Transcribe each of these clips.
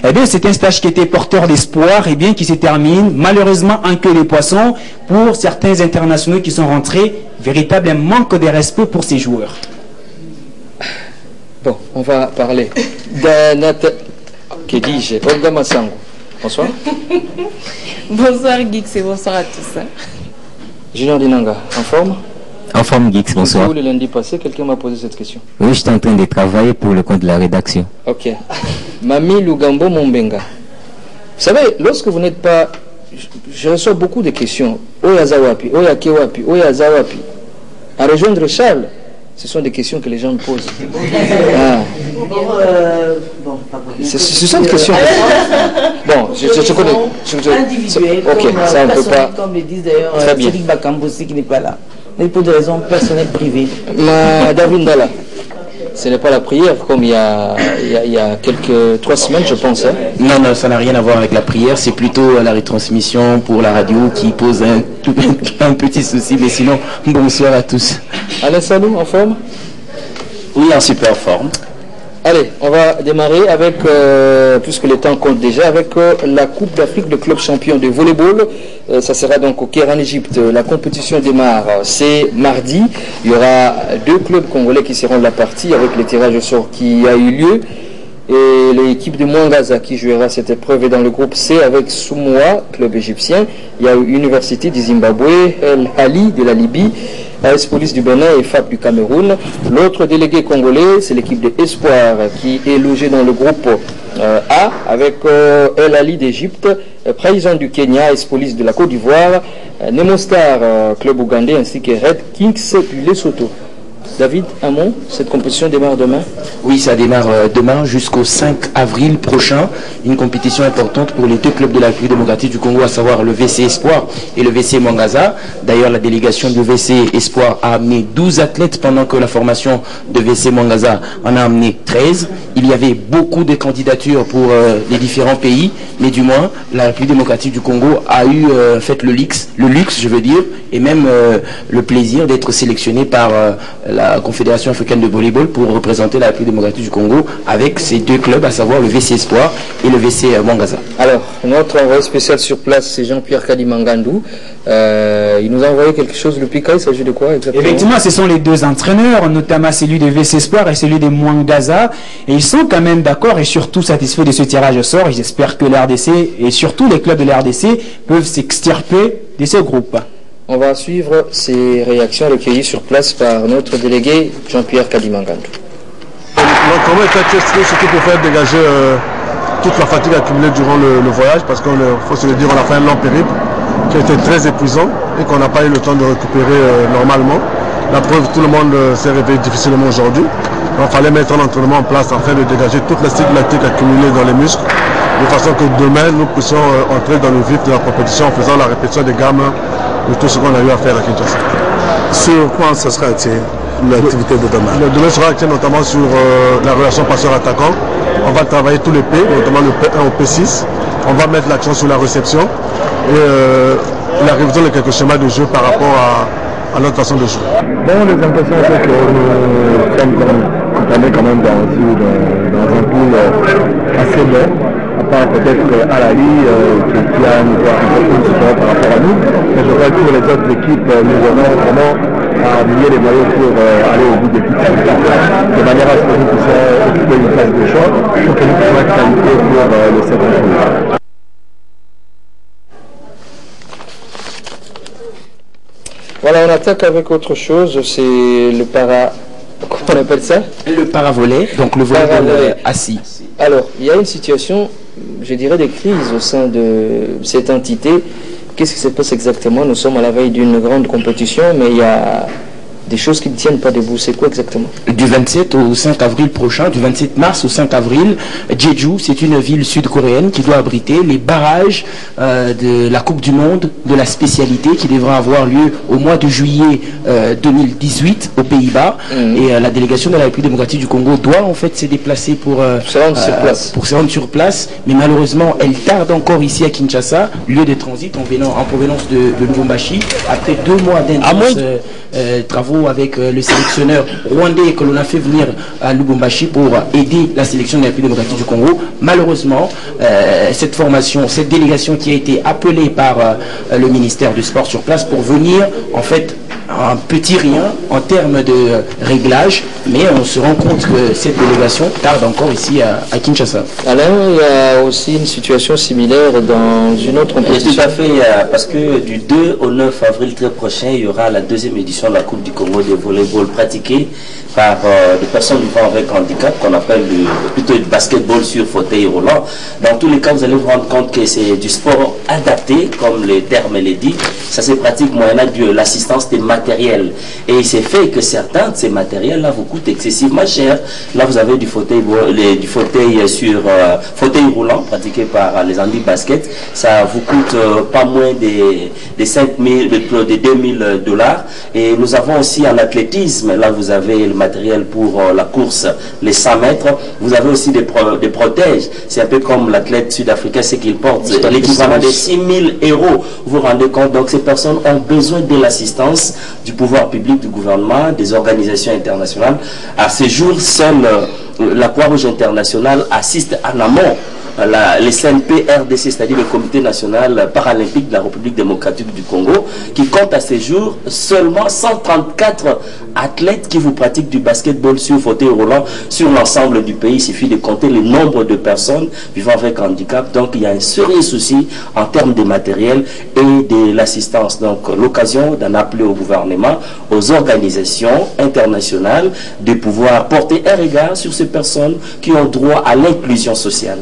Eh bien, c'est un stage qui était porteur d'espoir et bien qui se termine malheureusement en queue de poisson pour certains internationaux qui sont rentrés. Véritable manque de respect pour ces joueurs. Bon, on va parler d'un... Que dis-je? Olga Massango. Bonsoir. Bonsoir Geeks et bonsoir à tous. Junior Dinanga, en forme? En forme Geeks, bonsoir. Le lundi passé, quelqu'un m'a posé cette question. Oui, j'étais en train de travailler pour le compte de la rédaction. Ok. Mami Lugambo Mombenga. Vous savez, lorsque vous n'êtes pas... Je reçois beaucoup de questions. Oya Zawapi, Oya Kewapi, Oya Zawapi. À rejoindre Charles, ce sont des questions que les gens me posent. Ah. Ce sont des questions. Bon, je connais. Individuel, ok, ça on peut pas. Comme le disent d'ailleurs Cédric Bakambosi qui n'est pas là. Mais pour des raisons personnelles privées. David Dalla, ce n'est pas la prière comme il y a 3 semaines, je pense. Hein. Non, non, ça n'a rien à voir avec la prière. C'est plutôt la retransmission pour la radio qui pose un petit souci. Mais sinon, bonsoir à tous. Alain Salou, en forme? Oui, en super forme. Allez, on va démarrer avec, puisque le temps compte déjà, avec la Coupe d'Afrique de club champion de volleyball. Ça sera donc au Caire en Égypte. La compétition démarre, c'est mardi. Il y aura 2 clubs congolais qui seront de la partie avec le tirage au sort qui a eu lieu. Et l'équipe de Mwangaza qui jouera cette épreuve est dans le groupe C avec Soumoua, club égyptien. Il y a Université du Zimbabwe, El Ali de la Libye, AS Police du Bénin et FAP du Cameroun. L'autre délégué congolais, c'est l'équipe de Espoir qui est logée dans le groupe A avec El Ali d'Égypte, Praison du Kenya, AS Police de la Côte d'Ivoire, Nemostar, club ougandais, ainsi que Red Kings du Lesotho. David, un mot, cette compétition démarre demain? Oui, ça démarre demain jusqu'au 5 avril prochain. Une compétition importante pour les 2 clubs de la République démocratique du Congo, à savoir le VC Espoir et le VC Mwangaza. D'ailleurs, la délégation du VC Espoir a amené 12 athlètes pendant que la formation de VC Mwangaza en a amené 13. Il y avait beaucoup de candidatures pour les différents pays, mais du moins, la République démocratique du Congo a eu fait le luxe, je veux dire, et même le plaisir d'être sélectionné par la Confédération africaine de volleyball pour représenter la République démocratique du Congo avec ces 2 clubs, à savoir le VC Espoir et le VC Mwangaza. Alors, notre envoyé spécial sur place, c'est Jean-Pierre Kadimangandou. Il nous a envoyé quelque chose, le Pika, il s'agit de quoi exactement? Effectivement, ce sont les 2 entraîneurs, notamment celui de VC Espoir et celui de Mwangaza. Et ils sont quand même d'accord et surtout satisfaits de ce tirage au sort. Ils espèrent que l'RDC et surtout les clubs de l'RDC peuvent s'extirper de ce groupe. On va suivre ces réactions recueillies sur place par notre délégué Jean-Pierre Kadimangandou. Comment est-ce surtout pour faire dégager toute la fatigue accumulée durant le voyage, parce qu'il faut se le dire, on a fait un long périple qui a été très épuisant et qu'on n'a pas eu le temps de récupérer normalement. La preuve, tout le monde s'est réveillé difficilement aujourd'hui. Il fallait mettre un entraînement en place afin de dégager toute la lactique accumulée dans les muscles, de façon que demain nous puissions entrer dans le vif de la compétition en faisant la répétition des gammes de tout ce qu'on a eu à faire à Kinshasa. Sur quoi ça sera axé l'activité de demain? Demain sera axé notamment sur la relation passeur-attaquant. On va travailler tous les P, notamment le P1 au P6. On va mettre l'accent sur la réception et la révision de quelques schémas de jeu par rapport à notre façon de jouer. Bon, les impressions c'est que nous sommes quand même dans un pool assez bon. À part peut-être Alali qui a un niveau un peu plus supérieur par rapport à nous, mais je crois que pour les autres équipes, nous aurons vraiment à mouiller les maillots pour aller au bout des petites de manière à ce que nous puissions occuper une place de choix pour que nous puissions être qualifiés pour le 7 avril. Voilà, on attaque avec autre chose, c'est le comment on appelle ça? Le paravolet, donc le volet assis. Alors, il y a une situation, je dirais, de crise au sein de cette entité. Qu'est-ce qui se passe exactement? Nous sommes à la veille d'une grande compétition, mais il y a des choses qui ne tiennent pas debout. C'est quoi exactement? Du 27 au 5 avril prochain, du 27 mars au 5 avril, Jeju, c'est une ville sud-coréenne qui doit abriter les barrages de la Coupe du Monde de la spécialité qui devra avoir lieu au mois de juillet 2018 aux Pays-Bas. Et la délégation de la République démocratique du Congo doit en fait se déplacer pour se rendre sur place. Mais malheureusement, elle tarde encore ici à Kinshasa, lieu de transit en provenance de Lubumbashi, après 2 mois d'intenses travaux bravo avec le sélectionneur rwandais que l'on a fait venir à Lubumbashi pour aider la sélection de la République démocratique du Congo. Malheureusement, cette formation, cette délégation qui a été appelée par le ministère du Sport sur place pour venir, en fait, un petit rien en termes de réglage, mais on se rend compte que cette délégation tarde encore ici à Kinshasa. Alain, il y a aussi une situation similaire dans une autre compétition. Tout à fait, parce que du 2 au 9 avril très prochain, il y aura la deuxième édition de la Coupe du Congo de volleyball pratiquée par des personnes vivant avec handicap, qu'on appelle plutôt du basketball sur fauteuil roulant. Dans tous les cas, vous allez vous rendre compte que c'est du sport adapté, comme le terme le dit. Ça se pratique moyennant de l'assistance des matériels. Et il s'est fait que certains de ces matériels-là vous coûtent excessivement cher. Là, vous avez du fauteuil sur fauteuil roulant pratiqué par les handi basket. Ça vous coûte pas moins des 2000 $. Et nous avons aussi en athlétisme, là vous avez le matériel pour la course, les 100 mètres. Vous avez aussi des protèges. C'est un peu comme l'athlète sud-africain, c'est qu'il porte l'équivalent de 6 000 €. Vous vous rendez compte? Donc ces personnes ont besoin de l'assistance du pouvoir public, du gouvernement, des organisations internationales. À ce jour, seule la Croix-Rouge internationale assiste en amont les CNP RDC, c'est-à-dire le Comité national paralympique de la République démocratique du Congo, qui compte à ce jour seulement 134 athlètes qui vous pratiquent du basketball sur fauteuil roulant sur l'ensemble du pays. Il suffit de compter le nombre de personnes vivant avec handicap. Donc il y a un sérieux souci en termes de matériel et de l'assistance. Donc l'occasion d'en appeler au gouvernement, aux organisations internationales, de pouvoir porter un regard sur ces personnes qui ont droit à l'inclusion sociale.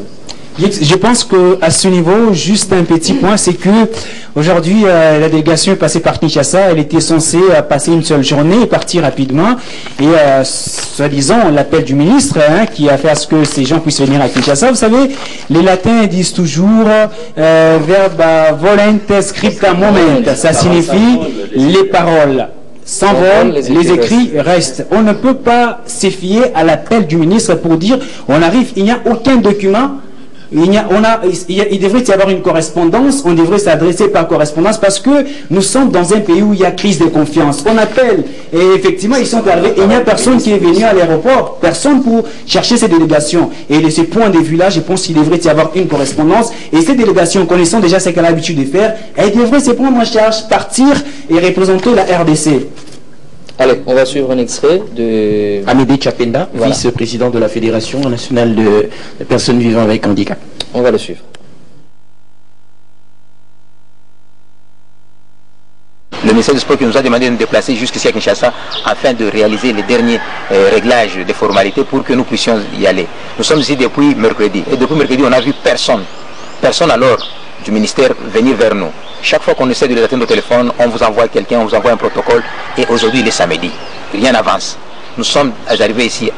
Je pense qu'à ce niveau, juste un petit point, c'est que aujourd'hui, la délégation est passée par Kinshasa. Elle était censée passer une seule journée et partir rapidement. Et soi-disant, l'appel du ministre qui a fait à ce que ces gens puissent venir à Kinshasa. Vous savez, les latins disent toujours verba volente scripta moment. Ça signifie les paroles s'envolent, les écrits restent. On ne peut pas se fier à l'appel du ministre pour dire on arrive, il n'y a aucun document. Il devrait y avoir une correspondance, on devrait s'adresser par correspondance parce que nous sommes dans un pays où il y a crise de confiance. On appelle et effectivement ils sont arrivés et il n'y a personne qui est venu à l'aéroport, personne pour chercher ces délégations. Et de ce point de vue-là, je pense qu'il devrait y avoir une correspondance et ces délégations, connaissant déjà ce qu'elle a l'habitude de faire, elles devraient se prendre en charge, partir et représenter la RDC. Allez, on va suivre un extrait de Amédée Chapenda, voilà, vice-président de la Fédération nationale de personnes vivant avec handicap. On va le suivre. Le ministère du Sport qui nous a demandé de nous déplacer jusqu'ici à Kinshasa afin de réaliser les derniers réglages des formalités pour que nous puissions y aller. Nous sommes ici depuis mercredi et depuis mercredi on n'a vu personne alors du ministère venir vers nous. Chaque fois qu'on essaie de les atteindre au téléphone, on vous envoie quelqu'un, on vous envoie un protocole et aujourd'hui il est samedi, rien n'avance. Nous sommes arrivés ici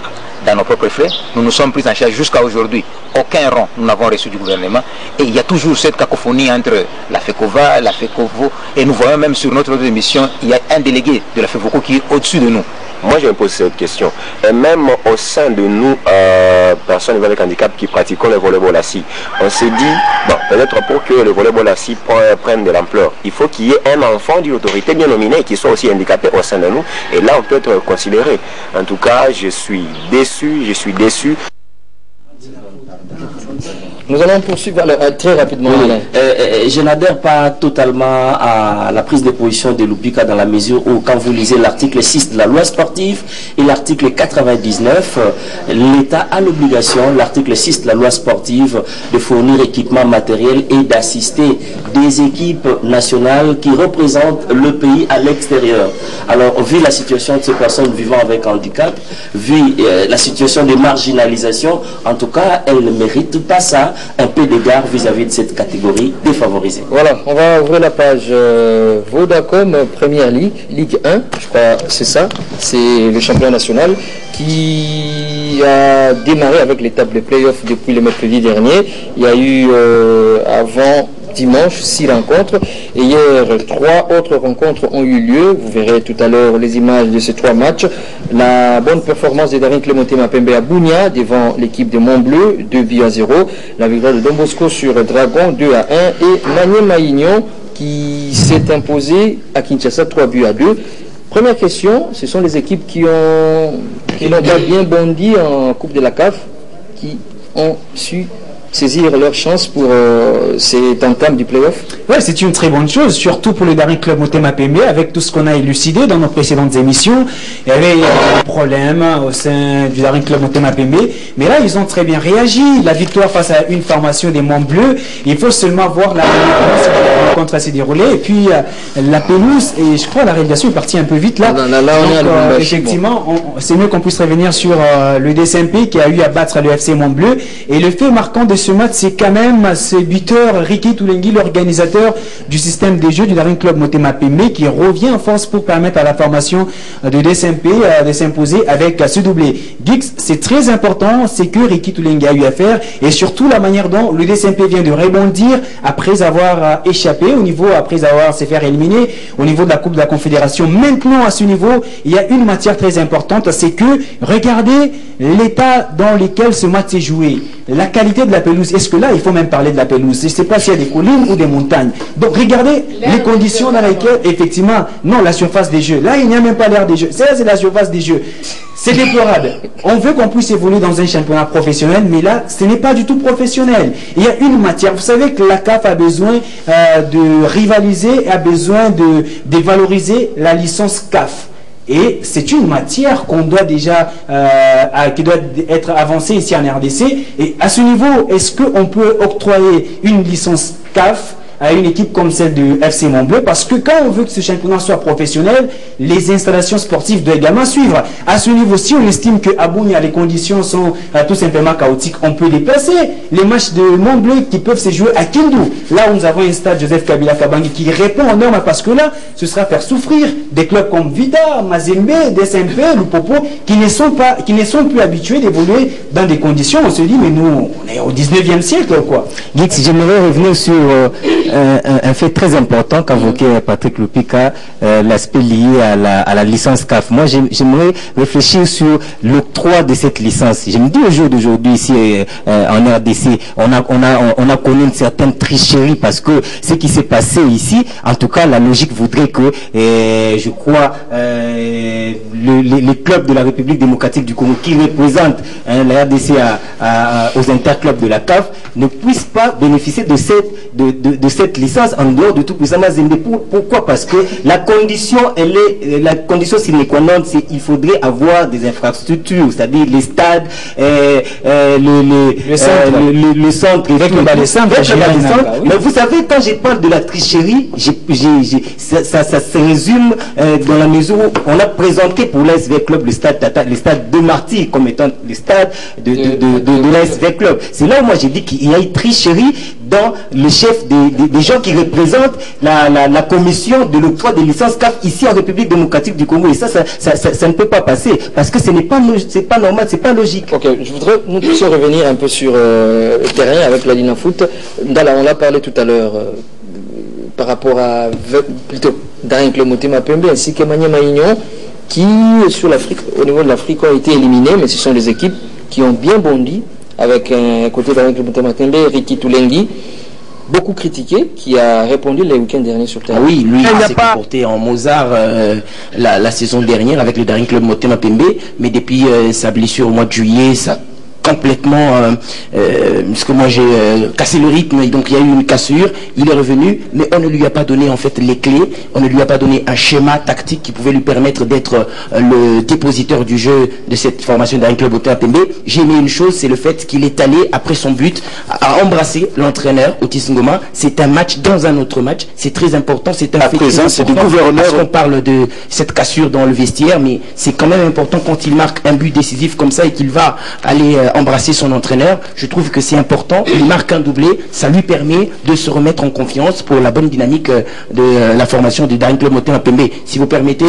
dans nos propres frais, nous nous sommes pris en charge jusqu'à aujourd'hui. Aucun rang nous n'avons reçu du gouvernement et il y a toujours cette cacophonie entre la FECOVA, la FECOVO et nous voyons même sur notre autre émission, il y a un délégué de la FEVOCO qui est au-dessus de nous. Moi je me pose cette question, et même au sein de nous, personnes avec handicap qui pratiquons le volleyball assis, on s'est dit, bon, peut-être pour que le volleyball assis prenne de l'ampleur, il faut qu'il y ait un enfant d'une autorité bien nominée qui soit aussi handicapé au sein de nous, et là on peut être considéré. En tout cas, je suis déçu. Nous allons poursuivre très rapidement. Je n'adhère pas totalement à la prise de position de Lupika dans la mesure où, quand vous lisez l'article 6 de la loi sportive et l'article 99, l'État a l'obligation, l'article 6 de la loi sportive, de fournir équipement matériel et d'assister des équipes nationales qui représentent le pays à l'extérieur. Alors, vu la situation de ces personnes vivant avec handicap, vu la situation de marginalisation, en tout cas, elles ne méritent pas ça. Un peu d'égard vis-à-vis de cette catégorie défavorisée. Voilà, on va ouvrir la page Vodacom Première Ligue, Ligue 1, je crois c'est ça, c'est le champion national qui a démarré avec l'étape de play-off depuis le mercredi dernier. Il y a eu avant dimanche 6 rencontres et hier 3 autres rencontres ont eu lieu. Vous verrez tout à l'heure les images de ces 3 matchs. La bonne performance de Darin Clémenté Mapembe à Bounia devant l'équipe de Montbleu, 2-0. La victoire de Don Bosco sur Dragon, 2-1. Et Magné Maïgnon qui s'est imposé à Kinshasa 3-2. Première question, ce sont les équipes qui n'ont pas bien bondi en Coupe de la CAF, qui ont su saisir leur chance pour cette entame du play-off. Ouais, c'est une très bonne chose, surtout pour le Daring Club Motema Pembe, avec tout ce qu'on a élucidé dans nos précédentes émissions. Il y avait des problèmes au sein du Daring Club Motema Pembe, mais là, ils ont très bien réagi. La victoire face à une formation des Monts Bleus, il faut seulement voir la rencontre s'est déroulée, et puis la pelouse, et je crois la réalisation est partie un peu vite là. Donc, effectivement, c'est mieux qu'on puisse revenir sur le DSMP qui a eu à battre le FC Mont Bleu, et le fait marquant de ce match, c'est quand même ce buteur Ricky Toulengi, l'organisateur du système des jeux du Daring Club Motema Pembe, qui revient en force pour permettre à la formation de DSMP de s'imposer avec ce doublé. Geeks, c'est très important, c'est que Ricky Toulengi a eu à faire, et surtout la manière dont le DSMP vient de rebondir après avoir échappé après avoir se faire éliminer au niveau de la Coupe de la Confédération. Maintenant, à ce niveau, il y a une matière très importante, c'est que regardez l'état dans lequel ce match s'est joué. La qualité de la pelouse. Est-ce que là, il faut même parler de la pelouse? Je ne sais pas s'il y a des collines ou des montagnes. Donc, regardez les conditions dans lesquelles, effectivement, non, la surface des jeux. Là, il n'y a même pas l'air des jeux. Ça, c'est la surface des jeux. C'est déplorable. On veut qu'on puisse évoluer dans un championnat professionnel, mais là, ce n'est pas du tout professionnel. Il y a une matière. Vous savez que la CAF a besoin de rivaliser, a besoin de valoriser la licence CAF. Et c'est une matière qu'on doit déjà, qui doit être avancée ici en RDC. Et à ce niveau, est-ce qu'on peut octroyer une licence CAF à une équipe comme celle du FC Mont Bleu? Parce que quand on veut que ce championnat soit professionnel, les installations sportives doivent également suivre. À ce niveau, si on estime que à Bunia, les conditions sont tout simplement chaotiques, on peut déplacer les matchs de Mont Bleu qui peuvent se jouer à Kindu. Là où nous avons un stade Joseph Kabila Kabangi qui répond aux normes, parce que là, ce sera faire souffrir des clubs comme Vida, Mazembe, DSMP, Lupopo, qui ne sont plus habitués d'évoluer dans des conditions. On se dit, mais nous, on est au 19e siècle, quoi. Geeks, j'aimerais revenir sur un fait très important qu'invoquait Patrick Lupika, l'aspect lié à la licence CAF. Moi, j'aimerais réfléchir sur l'octroi de cette licence. Je me dis au jour d'aujourd'hui ici en RDC, on a connu une certaine tricherie, parce que ce qui s'est passé ici, en tout cas, la logique voudrait que, je crois, les clubs de la République démocratique du Congo qui représentent la RDC aux interclubs de la CAF ne puissent pas bénéficier de cette licence en dehors de tout puissant Mazembe. Pourquoi? Parce que la condition sine qua non, c'est il faudrait avoir des infrastructures, c'est-à-dire les stades, le centre, mais vous savez, quand je parle de la tricherie, ça se résume dans la mesure où on a présenté pour l'ASV Club le stade de Marty comme étant le stade de l'ASV Club. C'est là où moi j'ai dit qu'il y a une tricherie dans le chef des gens qui représentent la commission de l'octroi des licences CAF ici en République démocratique du Congo. Et ça ne peut pas passer, parce que ce n'est pas normal, c'est pas logique. Ok, je voudrais nous puissions revenir un peu sur le terrain avec la Dina Foot. On l'a parlé tout à l'heure par rapport à plutôt Daring Club Motema Pembe ainsi que Maniema Union qui sur l'Afrique, au niveau de l'Afrique, ont été éliminés, mais ce sont des équipes qui ont bien bondi avec un côté Daring Club Motema Pembe, Ricky Toulengi, beaucoup critiqué, qui a répondu les week-ends derniers sur terrain. Oui, lui il s'est comporté en Mozart la saison dernière avec le Daring Club Motema Pembe, mais depuis sa blessure au mois de juillet, ça complètement, parce que moi j'ai cassé le rythme, et donc il y a eu une cassure, il est revenu, mais on ne lui a pas donné en fait les clés, on ne lui a pas donné un schéma tactique qui pouvait lui permettre d'être le dépositeur du jeu de cette formation d'un club Motema Pembe. J'ai aimé une chose, c'est le fait qu'il est allé, après son but, à embrasser l'entraîneur, Otis Ngoma. C'est un match dans un autre match, c'est très important, c'est un fait présence du gouverneur. Parce qu'on parle de cette cassure dans le vestiaire, mais c'est quand même important quand il marque un but décisif comme ça et qu'il va aller embrasser son entraîneur. Je trouve que c'est important. Il marque un doublé, ça lui permet de se remettre en confiance pour la bonne dynamique de la formation du Daring Club Motema Pembe. Si vous permettez,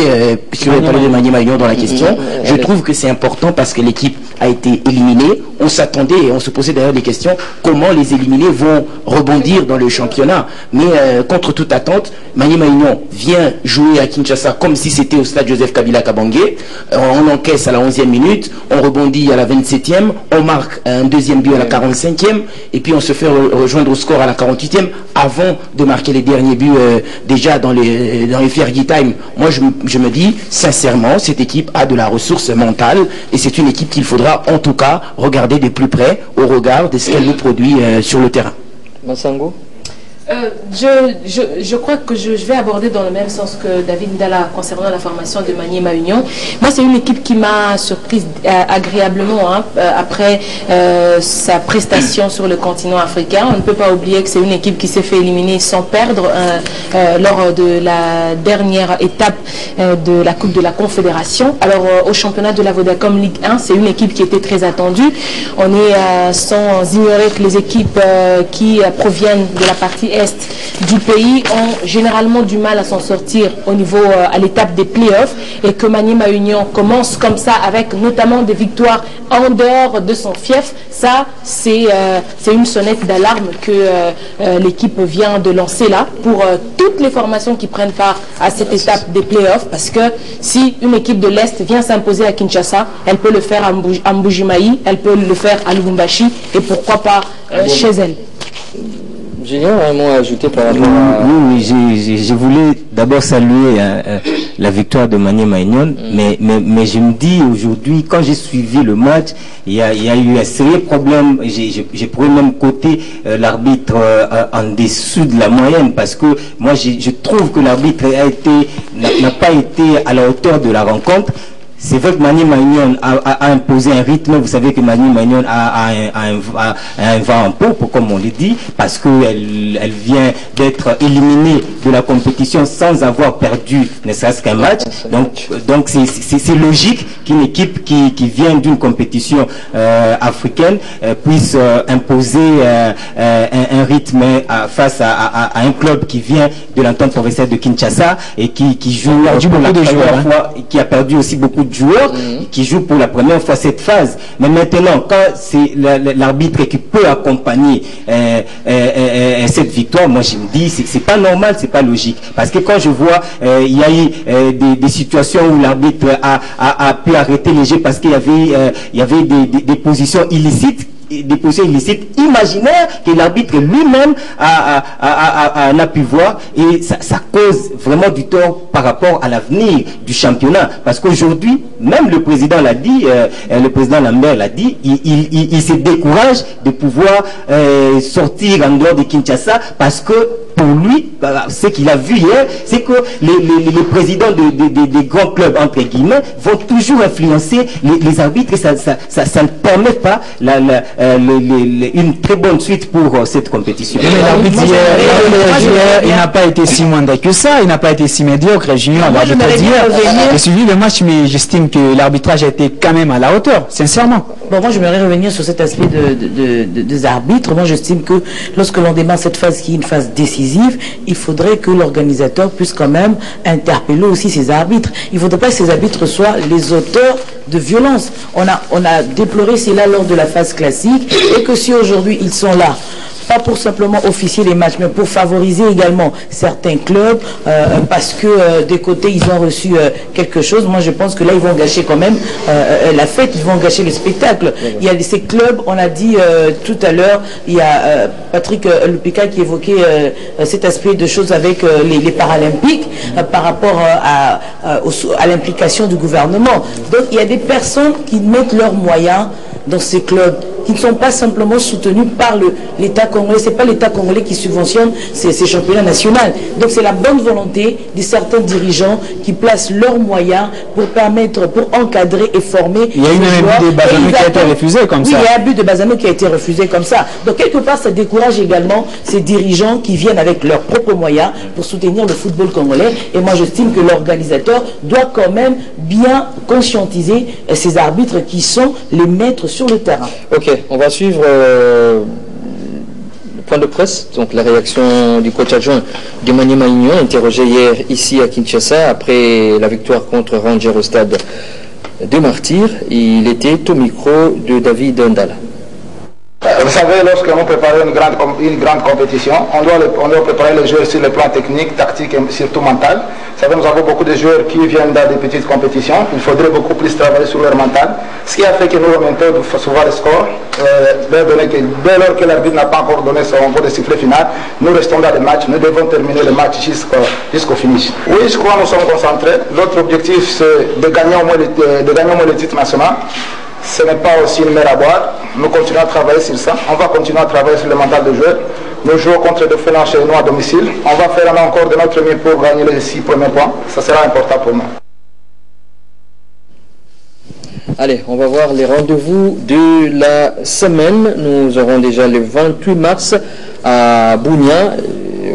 puisque vous avez parlé de Maniema Union dans la question, je trouve que c'est important parce que l'équipe a été éliminé. On s'attendait et on se posait d'ailleurs des questions, comment les éliminés vont rebondir dans le championnat. Mais contre toute attente, Maniema Union vient jouer à Kinshasa comme si c'était au stade Joseph Kabila Kabangé. On encaisse à la 11e minute, on rebondit à la 27e, on marque un deuxième but à la 45e, et puis on se fait rejoindre au score à la 48e avant de marquer les derniers buts déjà dans les Fergie Time. Moi je me dis sincèrement, cette équipe a de la ressource mentale et c'est une équipe qu'il faudra en tout cas regarder de plus près au regard de ce qu'elle nous produit sur le terrain. Massango? Je crois que je vais aborder dans le même sens que David Ndala concernant la formation de Maniema Union. Moi, c'est une équipe qui m'a surprise agréablement après sa prestation sur le continent africain. On ne peut pas oublier que c'est une équipe qui s'est fait éliminer sans perdre lors de la dernière étape de la Coupe de la Confédération. Alors, au championnat de la Vodacom Ligue 1, c'est une équipe qui était très attendue. On est sans ignorer que les équipes qui proviennent de la partie est du pays ont généralement du mal à s'en sortir au niveau à l'étape des playoffs, et que Maniema Union commence comme ça avec notamment des victoires en dehors de son fief, ça c'est une sonnette d'alarme que l'équipe vient de lancer là pour toutes les formations qui prennent part à cette étape des playoffs, parce que si une équipe de l'Est vient s'imposer à Kinshasa, elle peut le faire à Mbujimayi, elle peut le faire à Lubumbashi et pourquoi pas chez elle. Julien, un mot à ajouter par rapport à... Oui, je voulais d'abord saluer la victoire de Maniema Union, mais je me dis aujourd'hui, quand j'ai suivi le match, il y a eu un sérieux problème. J'ai pourrais même coter l'arbitre en dessous de la moyenne, parce que moi je trouve que l'arbitre n'a pas été à la hauteur de la rencontre. C'est vrai que Maniema Union a imposé un rythme. Vous savez que Maniema Union a un vent en poupe, comme on le dit, parce qu'elle vient d'être éliminée de la compétition sans avoir perdu ne serait-ce qu'un match. Donc c'est logique qu'une équipe qui vient d'une compétition africaine puisse imposer un rythme face à un club qui vient de l'entente provinciale de Kinshasa et qui joue pour la première fois, qui a perdu aussi beaucoup de joueurs, qui jouent pour la première fois cette phase. Mais maintenant, quand c'est l'arbitre qui peut accompagner cette victoire, moi je me dis c'est pas normal, c'est pas logique, parce que quand je vois il y a eu des situations où l'arbitre a pu arrêter les jeux parce qu'il y avait des positions illicites, imaginaires que l'arbitre lui-même n'a pu voir, et ça cause vraiment du tort par rapport à l'avenir du championnat, parce qu'aujourd'hui, même le président l'a dit, le président Lambert l'a dit, il se décourage de pouvoir sortir en dehors de Kinshasa, parce que pour lui, ce qu'il a vu hier, c'est que les présidents des grands clubs, entre guillemets, vont toujours influencer les arbitres, et ça ne permet pas une très bonne suite pour cette compétition. Mais l'arbitre hier, il n'a pas été si moindre que ça, il n'a pas été si médiocre, Junior. J'ai suivi le match, mais j'estime que l'arbitrage a été quand même à la hauteur, sincèrement. Bon, moi, j'aimerais revenir sur cet aspect des arbitres. Moi, j'estime que lorsque l'on démarre cette phase qui est une phase décisive, il faudrait que l'organisateur puisse quand même interpeller aussi ses arbitres. Il ne faudrait pas que ces arbitres soient les auteurs de violence. On a déploré cela lors de la phase classique, et que si aujourd'hui ils sont là, pas pour simplement officier les matchs, mais pour favoriser également certains clubs, parce que des côtés ils ont reçu quelque chose. Moi je pense que là ils vont gâcher quand même la fête, ils vont gâcher le spectacle. Il y a ces clubs, on a dit tout à l'heure, il y a Patrick Lupika qui évoquait cet aspect de choses avec les Paralympiques par rapport à l'implication du gouvernement. Donc il y a des personnes qui mettent leurs moyens dans ces clubs, qui ne sont pas simplement soutenus par l'État congolais. Ce n'est pas l'État congolais qui subventionne ces championnats nationaux. Donc c'est la bonne volonté de certains dirigeants qui placent leurs moyens pour permettre, pour encadrer et former. Il y a eu un but de Bazano qui a été refusé comme ça. Oui, il y a un but de Bazano qui a été refusé comme ça. Donc quelque part, ça décourage également ces dirigeants qui viennent avec leurs propres moyens pour soutenir le football congolais. Et moi, j'estime que l'organisateur doit quand même bien conscientiser ces arbitres qui sont les maîtres sur le terrain. Ok, on va suivre le point de presse, donc la réaction du coach adjoint de Maniema Union, interrogé hier ici à Kinshasa après la victoire contre Rangers au stade deux martyrs. Il était au micro de David Ndala. Vous savez, lorsqu'on prépare une grande compétition, on doit préparer les joueurs sur le plan technique, tactique et surtout mental. Vous savez, nous avons beaucoup de joueurs qui viennent dans des petites compétitions. Il faudrait beaucoup plus travailler sur leur mental. Ce qui a fait que nous remontons souvent le score. Dès lors que l'arbitre n'a pas encore donné son mot de sifflet final, nous restons dans le match. Nous devons terminer le match jusqu'au finish. Oui, je crois que nous sommes concentrés. Notre objectif, c'est de gagner au moins le titre national. Ce n'est pas aussi une mer à boire. Nous continuons à travailler sur ça. On va continuer à travailler sur le mental des joueurs. Nous jouons contre des Félins chez nous à domicile. On va faire encore de notre mieux pour gagner les 6 premiers points. Ça sera important pour nous. Allez, on va voir les rendez-vous de la semaine. Nous aurons déjà le 28 mars à Bounia,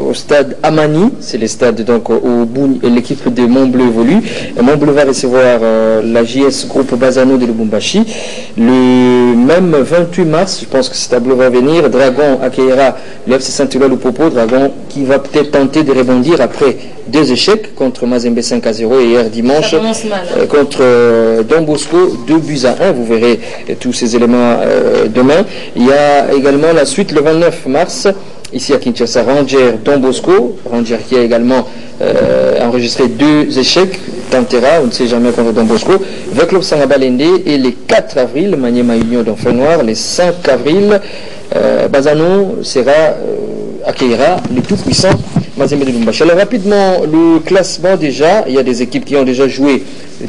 au stade Amani. C'est le stade donc où l'équipe de Mont-Bleu évolue. Mont-Bleu va recevoir la JS Groupe Bazano de Lubumbashi. Le même 28 mars, je pense que ce tableau va venir. Dragon accueillera le FC Saint-Éloi Lupopo. Dragon qui va peut-être tenter de rebondir après 2 échecs contre Mazembe 5-0 et hier dimanche contre Don Bosco 2-1. Vous verrez tous ces éléments demain. Il y a également la suite le 29 mars. Ici à Kinshasa, Ranger Don Bosco, Ranger qui a également enregistré 2 échecs, tentera, on ne sait jamais contre Don Bosco, Veclub Sangabalende, et les 4 avril, Maniema Union d'Enfer Noir, les 5 avril, Bazano accueillera le tout puissant Mazembe de Lubumbashi. Alors rapidement, le classement déjà, il y a des équipes qui ont déjà joué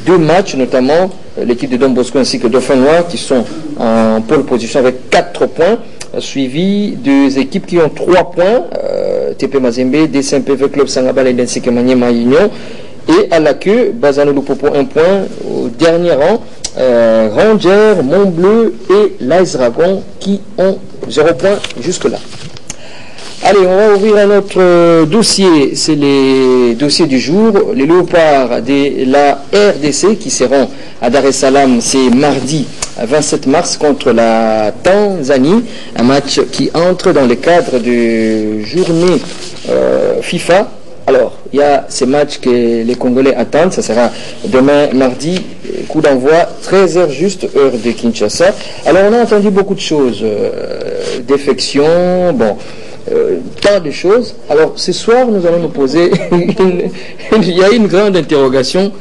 2 matchs, notamment l'équipe de Don Bosco ainsi que d'Enfer Noir qui sont en pole position avec 4 points. Suivi des équipes qui ont 3 points, TP Mazembe, DCMP Club Sangabal et Densike Maniema Union, et à la queue, Bazano Lupopo 1 point, au dernier rang, Ranger, Mont-Bleu et l'Ice Dragon qui ont 0 point jusque-là. Allez, on va ouvrir un autre dossier, c'est les dossiers du jour. Les léopards de la RDC qui seront à Dar es Salaam, c'est mardi 27 mars contre la Tanzanie, un match qui entre dans le cadre de journée FIFA. Alors, il y a ces matchs que les Congolais attendent, ça sera demain mardi, coup d'envoi, 13h juste, heure de Kinshasa. Alors, on a entendu beaucoup de choses, défection, bon... tant de choses. Alors ce soir nous allons nous poser il y a une grande interrogation,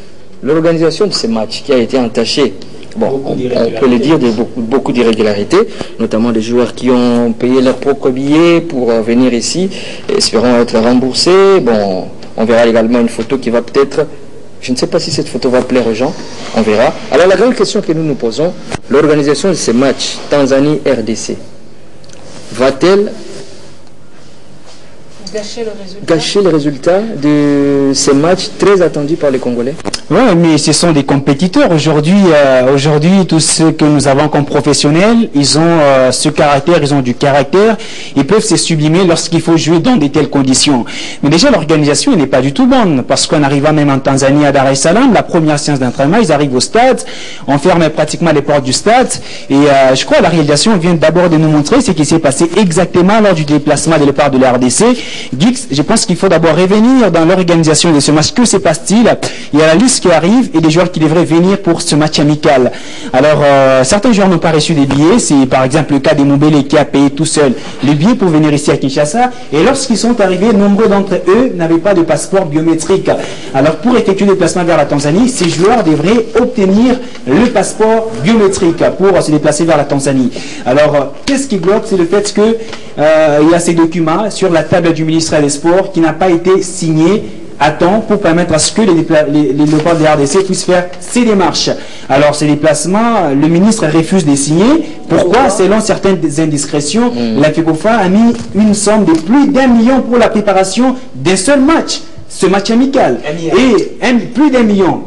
l'organisation de ces matchs qui a été entachée, bon, on peut le dire, de beaucoup d'irrégularités, notamment des joueurs qui ont payé leur propre billet pour venir ici, espérant être remboursés. Bon, on verra également une photo qui va peut-être, je ne sais pas si cette photo va plaire aux gens, on verra. Alors la grande question que nous nous posons, l'organisation de ces matchs Tanzanie-RDC va-t-elle gâcher le résultat de ces matchs très attendus par les Congolais? Oui, mais ce sont des compétiteurs. Aujourd'hui, tous ceux que nous avons comme professionnels, ils ont ce caractère, ils ont du caractère. Ils peuvent se sublimer lorsqu'il faut jouer dans de telles conditions. Mais déjà, l'organisation n'est pas du tout bonne. Parce qu'en arrivant même en Tanzanie, à Dar es Salaam, la première séance d'entraînement, ils arrivent au stade. On ferme pratiquement les portes du stade. Et je crois que la réalisation vient d'abord de nous montrer ce qui s'est passé exactement lors du déplacement de départ de la RDC. Gix, je pense qu'il faut d'abord revenir dans l'organisation de ce match. Que se passe-t-il? Il y a la liste qui arrive et des joueurs qui devraient venir pour ce match amical. Alors, certains joueurs n'ont pas reçu des billets. C'est par exemple le cas de Moubele qui a payé tout seul les billets pour venir ici à Kinshasa. Et lorsqu'ils sont arrivés, nombreux d'entre eux n'avaient pas de passeport biométrique. Alors, pour effectuer le déplacement vers la Tanzanie, ces joueurs devraient obtenir le passeport biométrique pour se déplacer vers la Tanzanie. Alors, qu'est-ce qui bloque? C'est le fait que il y a ces documents sur la table du ministère des Sports qui n'a pas été signé à temps pour permettre à ce que les léopards de la RDC puissent faire ces démarches. Alors ces déplacements, le ministre refuse de signer. Pourquoi? Selon certaines indiscrétions, la FECOFA a mis une somme de plus d'1 million pour la préparation d'un seul match, ce match amical. Et plus d'un million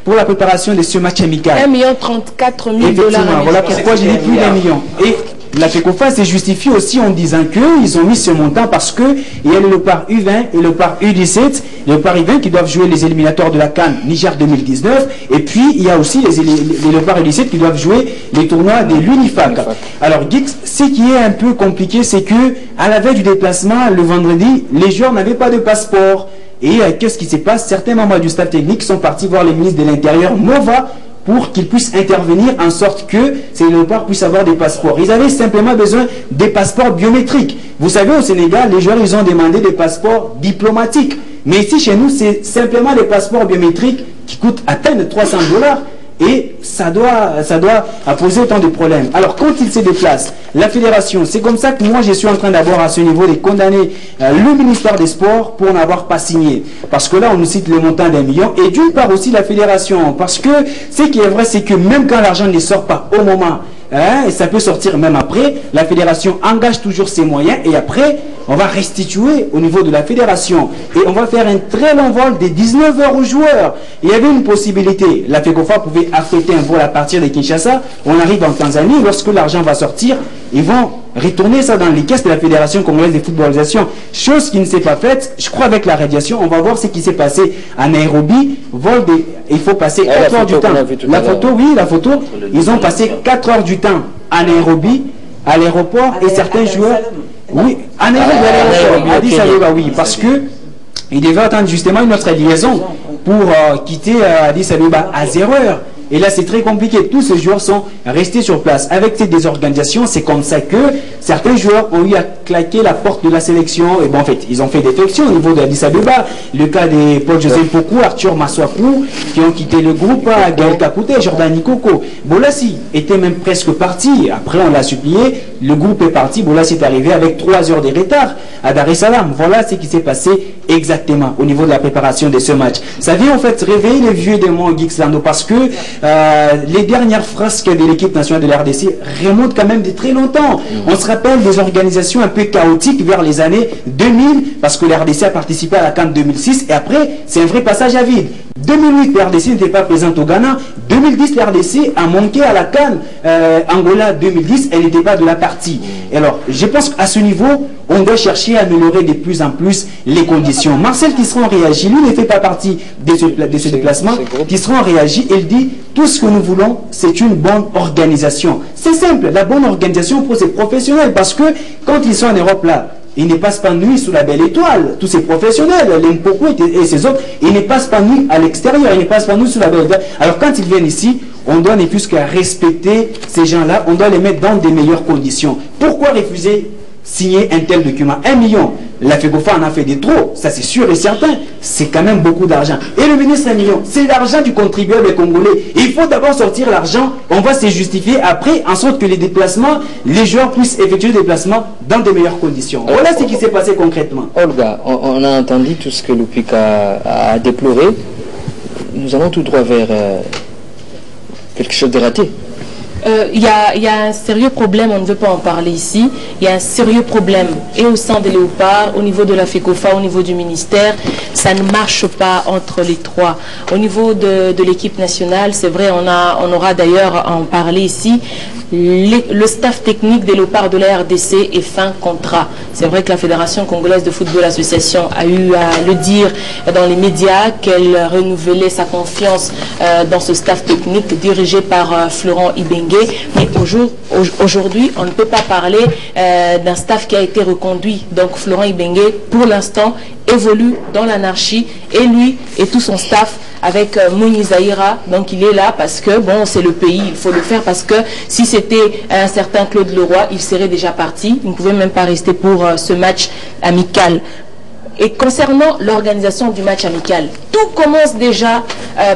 pour la préparation de ce match amical. 1,34 million $. Voilà pourquoi j'ai dit plus d'1 million. Et la FECOFA se justifie aussi en disant qu'ils ont mis ce montant parce qu'il y a le léopard U20 et le léopard U17. Les léopards U20 qui doivent jouer les éliminatoires de la CAN Niger 2019. Et puis, il y a aussi les léopards U17 qui doivent jouer les tournois de l'UNIFAC. Alors, Gix, ce qui est un peu compliqué, c'est que à la veille du déplacement, le vendredi, les joueurs n'avaient pas de passeport. Et qu'est-ce qui se passe? Certains membres du staff technique sont partis voir les ministres de l'Intérieur, Nova, pour qu'ils puissent intervenir en sorte que ces léopards puissent avoir des passeports. Ils avaient simplement besoin des passeports biométriques. Vous savez, au Sénégal, les joueurs, ils ont demandé des passeports diplomatiques. Mais ici, chez nous, c'est simplement des passeports biométriques qui coûtent à peine $300. Et ça doit poser autant de problèmes. Alors, quand il se déplace, la fédération, c'est comme ça que moi, je suis en train d'abord à ce niveau de condamner le ministère des Sports pour n'avoir pas signé. Parce que là, on nous cite le montant d'1 million. Et d'une part aussi la fédération. Parce que ce qui est vrai, c'est que même quand l'argent ne sort pas au moment, et ça peut sortir même après, la fédération engage toujours ses moyens et après, on va restituer au niveau de la fédération et on va faire un très long vol de 19 heures aux joueurs. Il y avait une possibilité, la FECOFA pouvait affréter un vol à partir de Kinshasa, on arrive en Tanzanie, lorsque l'argent va sortir, ils vont retourner ça dans les caisses de la Fédération congolaise de footballisation, chose qui ne s'est pas faite. Je crois avec la radiation, on va voir ce qui s'est passé à Nairobi, il faut passer 4 heures du temps. La photo, oui, la photo, ils ont passé 4 heures du temps à Nairobi, à l'aéroport, et certains joueurs... Oui, à Nairobi, à Addis Abeba, oui, parce que il devait attendre justement une autre liaison pour quitter Addis Abeba à 0 heure. Et là, c'est très compliqué. Tous ces joueurs sont restés sur place. Avec ces désorganisations, c'est comme ça que certains joueurs ont eu à claquer la porte de la sélection. Et bon, en fait, ils ont fait défection au niveau de Addis Abeba. Le cas des Paul-Joseph Pokou, Arthur Maswakou, qui ont quitté le groupe, Gaël Kakouté, Jordan Nikoko. Bolassi était même presque parti. Après, on l'a supplié. Le groupe est parti. Bolassi est arrivé avec 3 heures de retard à Dar es Salaam. Voilà ce qui s'est passé exactement au niveau de la préparation de ce match. Ça vient en fait réveiller les vieux démons Gixlando parce que les dernières frasques de l'équipe nationale de la RDC remontent quand même de très longtemps. On se rappelle des organisations un peu chaotiques vers les années 2000 parce que la RDC a participé à la CAN 2006 et après c'est un vrai passage à vide. 2008, la RDC n'était pas présente au Ghana. 2010, la RDC a manqué à la CAN. Angola 2010, elle n'était pas de la partie. Et alors, je pense qu'à ce niveau, on doit chercher à améliorer de plus en plus les conditions. Marcel Tisserand réagit, lui ne fait pas partie de ce déplacement. Tisserand réagit, il dit, tout ce que nous voulons, c'est une bonne organisation. C'est simple, la bonne organisation pour ces professionnels, parce que quand ils sont en Europe là, ils ne passent pas nuit sous la belle étoile. Tous ces professionnels, Limpopo et ces autres, ils ne passent pas nuit à l'extérieur, ils ne passent pas nuit sous la belle étoile. Alors quand ils viennent ici, on doit ne plus qu'à respecter ces gens-là, on doit les mettre dans des meilleures conditions. Pourquoi refuser signer un tel document? 1 million. La FECOFA en a fait des trop, ça c'est sûr et certain. C'est quand même beaucoup d'argent. Et le ministre 1 million, c'est l'argent du contribuable congolais. Il faut d'abord sortir l'argent, on va se justifier après, en sorte que les déplacements, les joueurs puissent effectuer des déplacements dans de meilleures conditions. Voilà ce qui s'est passé concrètement. Olga, on a entendu tout ce que Lupik a déploré. Nous allons tout droit vers quelque chose de raté. Il y a un sérieux problème, on ne veut pas en parler ici. Il y a un sérieux problème et au sein des Léopards, au niveau de la FECOFA, au niveau du ministère. Ça ne marche pas entre les trois. Au niveau de l'équipe nationale, c'est vrai, on aura d'ailleurs à en parler ici. Le staff technique des Léopards de la RDC est fin contrat. C'est vrai que la Fédération congolaise de football association a eu à le dire dans les médias qu'elle renouvelait sa confiance dans ce staff technique dirigé par Florent Ibenge. Mais aujourd'hui, on ne peut pas parler d'un staff qui a été reconduit. Donc Florent Ibenge, pour l'instant, évolue dans l'anarchie et lui et tout son staff avec Mouni Zahira, donc il est là parce que bon, c'est le pays, il faut le faire parce que si c'était un certain Claude Leroy, il serait déjà parti, il ne pouvait même pas rester pour ce match amical. Et concernant l'organisation du match amical, tout commence déjà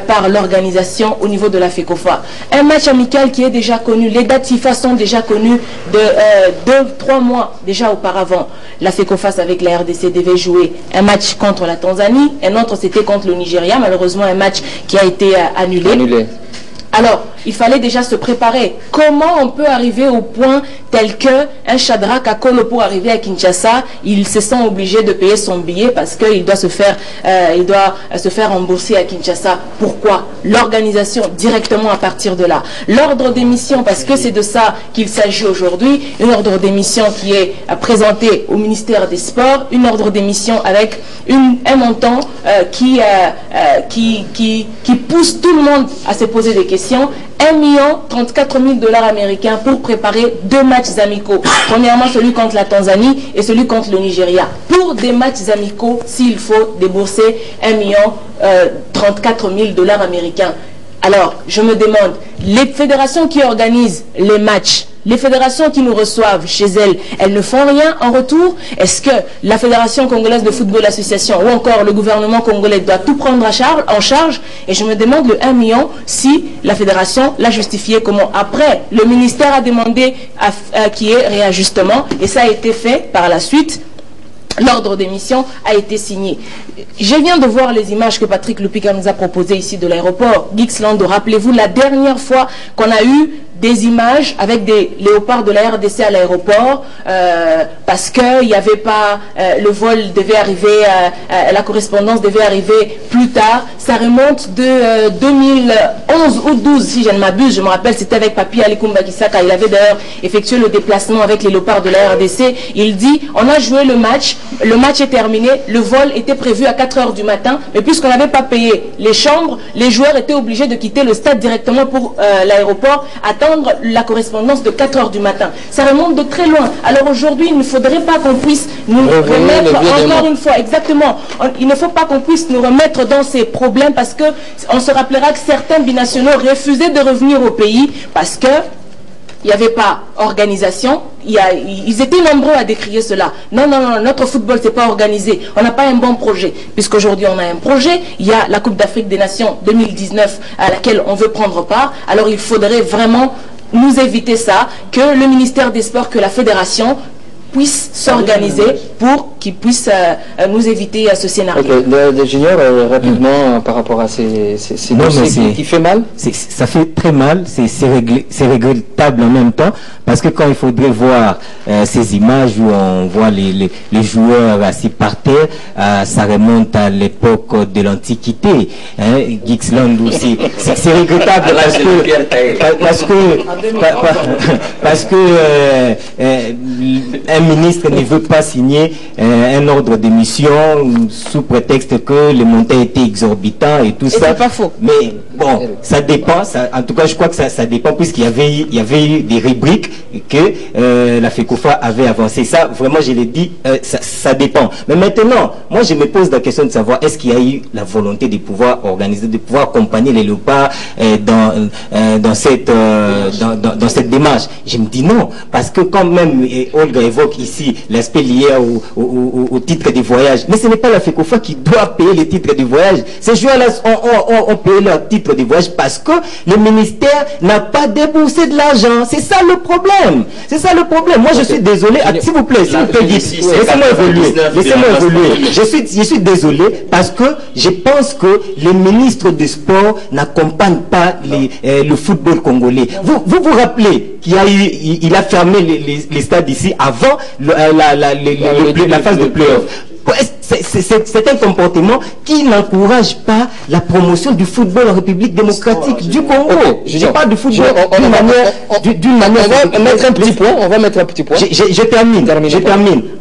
par l'organisation au niveau de la FECOFA. Un match amical qui est déjà connu, les dates FIFA sont déjà connues de 2-3 mois déjà auparavant. La FECOFA avec la RDC devait jouer un match contre la Tanzanie, un autre c'était contre le Nigeria, malheureusement un match qui a été annulé. Alors, il fallait déjà se préparer. Comment on peut arriver au point tel que un Shadrach Akolo pour arriver à Kinshasa, il se sent obligé de payer son billet parce qu'il doit se faire, rembourser à Kinshasa. Pourquoi? L'organisation directement à partir de là. L'ordre d'émission, parce que c'est de ça qu'il s'agit aujourd'hui, une ordre d'émission qui est présentée au ministère des Sports, une ordre d'émission avec un montant qui pousse tout le monde à se poser des questions. 1,34 million américains pour préparer 2 matchs amicaux. Premièrement, celui contre la Tanzanie et celui contre le Nigeria. Pour des matchs amicaux, s'il faut débourser 1,34 million américains. Alors, je me demande, les fédérations qui organisent les matchs, les fédérations qui nous reçoivent chez elles ne font rien en retour? Est-ce que la Fédération congolaise de football association ou encore le gouvernement congolais doit tout prendre en charge? Et je me demande le 1 million si la fédération l'a justifié comment. Après, le ministère a demandé qu'il y ait réajustement et ça a été fait par la suite. L'ordre d'émission a été signé. Je viens de voir les images que Patrick Lupika nous a proposées ici de l'aéroport Geeksland. Rappelez-vous la dernière fois qu'on a eu des images avec des léopards de la RDC à l'aéroport parce qu'il n'y avait pas, le vol devait arriver, la correspondance devait arriver plus tard. Ça remonte de 2011 ou 12 si je ne m'abuse. Je me rappelle, c'était avec Papi Alikumba Kisaka. Il avait d'ailleurs effectué le déplacement avec les léopards de la RDC. Il dit, on a joué le match est terminé, le vol était prévu à 4 h du matin, mais puisqu'on n'avait pas payé les chambres, les joueurs étaient obligés de quitter le stade directement pour l'aéroport, attendre la correspondance de 4 h du matin. Ça remonte de très loin. Alors aujourd'hui, il ne faudrait pas qu'on puisse nous remettre, encore une fois, exactement, il ne faut pas qu'on puisse nous remettre dans ces problèmes parce que on se rappellera que certains binationaux refusaient de revenir au pays parce que il n'y avait pas organisation, ils étaient nombreux à décrier cela. Non, non, non, notre football, c'est pas organisé. On n'a pas un bon projet. Puisqu'aujourd'hui, on a un projet, il y a la Coupe d'Afrique des Nations 2019 à laquelle on veut prendre part. Alors, il faudrait vraiment nous éviter ça, que le ministère des Sports, que la fédération puisse s'organiser pour qu'ils puissent nous éviter ce scénario. Ok, Junior, rapidement par rapport à ces dossiers qui fait mal. Ça fait très mal, c'est regrettable en même temps, parce que quand il faudrait voir ces images où on voit les joueurs assis par terre, ça remonte à l'époque de l'Antiquité. Geeksland aussi, c'est regrettable parce que un ministre ne veut pas signer un ordre d'émission sous prétexte que les montants étaient exorbitants et tout ça. C'est pas faux. Mais bon, ça dépend. En tout cas, je crois que ça dépend puisqu'il y avait eu des rubriques que la FECOFA avait avancé. Ça, vraiment, je l'ai dit, ça dépend. Mais maintenant, moi, je me pose la question de savoir est-ce qu'il y a eu la volonté de pouvoir organiser, de pouvoir accompagner les léopards dans cette démarche. Je me dis non, parce que quand même, Olga évoque ici l'aspect lié au titre de voyage. Mais ce n'est pas la FECOFA qui doit payer les titres de voyage. Ces joueurs-là ont payé leur titre de voyage parce que le ministère n'a pas déboursé de l'argent. C'est ça le problème. C'est ça le problème. Moi, je suis désolé. S'il vous plaît, laissez-moi évoluer. Je suis désolé parce que je pense que les ministres du sport n'accompagnent pas le football congolais. Vous rappelez qu'il a fermé les stades ici avant la phase de play-off. C'est un comportement qui n'encourage pas la promotion du football en République démocratique du Congo. Je parle du football d'une manière. On va mettre un petit point. Je termine.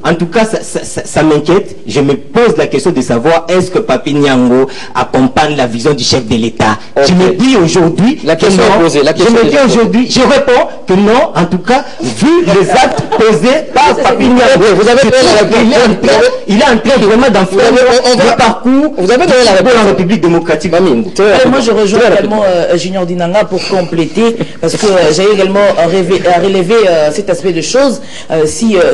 En tout cas, ça m'inquiète. Je me pose la question de savoir est-ce que Papi Nyango accompagne la vision du chef de l'État. Je me dis aujourd'hui je réponds que non, en tout cas, vu les actes posés par Papi Nyango. Vous avez il est en train vraiment d'enfreindre le parcours. Vous avez donné la réponse en République démocratique. Moi, je rejoins également Junior Dinanga pour compléter, parce que j'ai également relevé cet aspect de choses.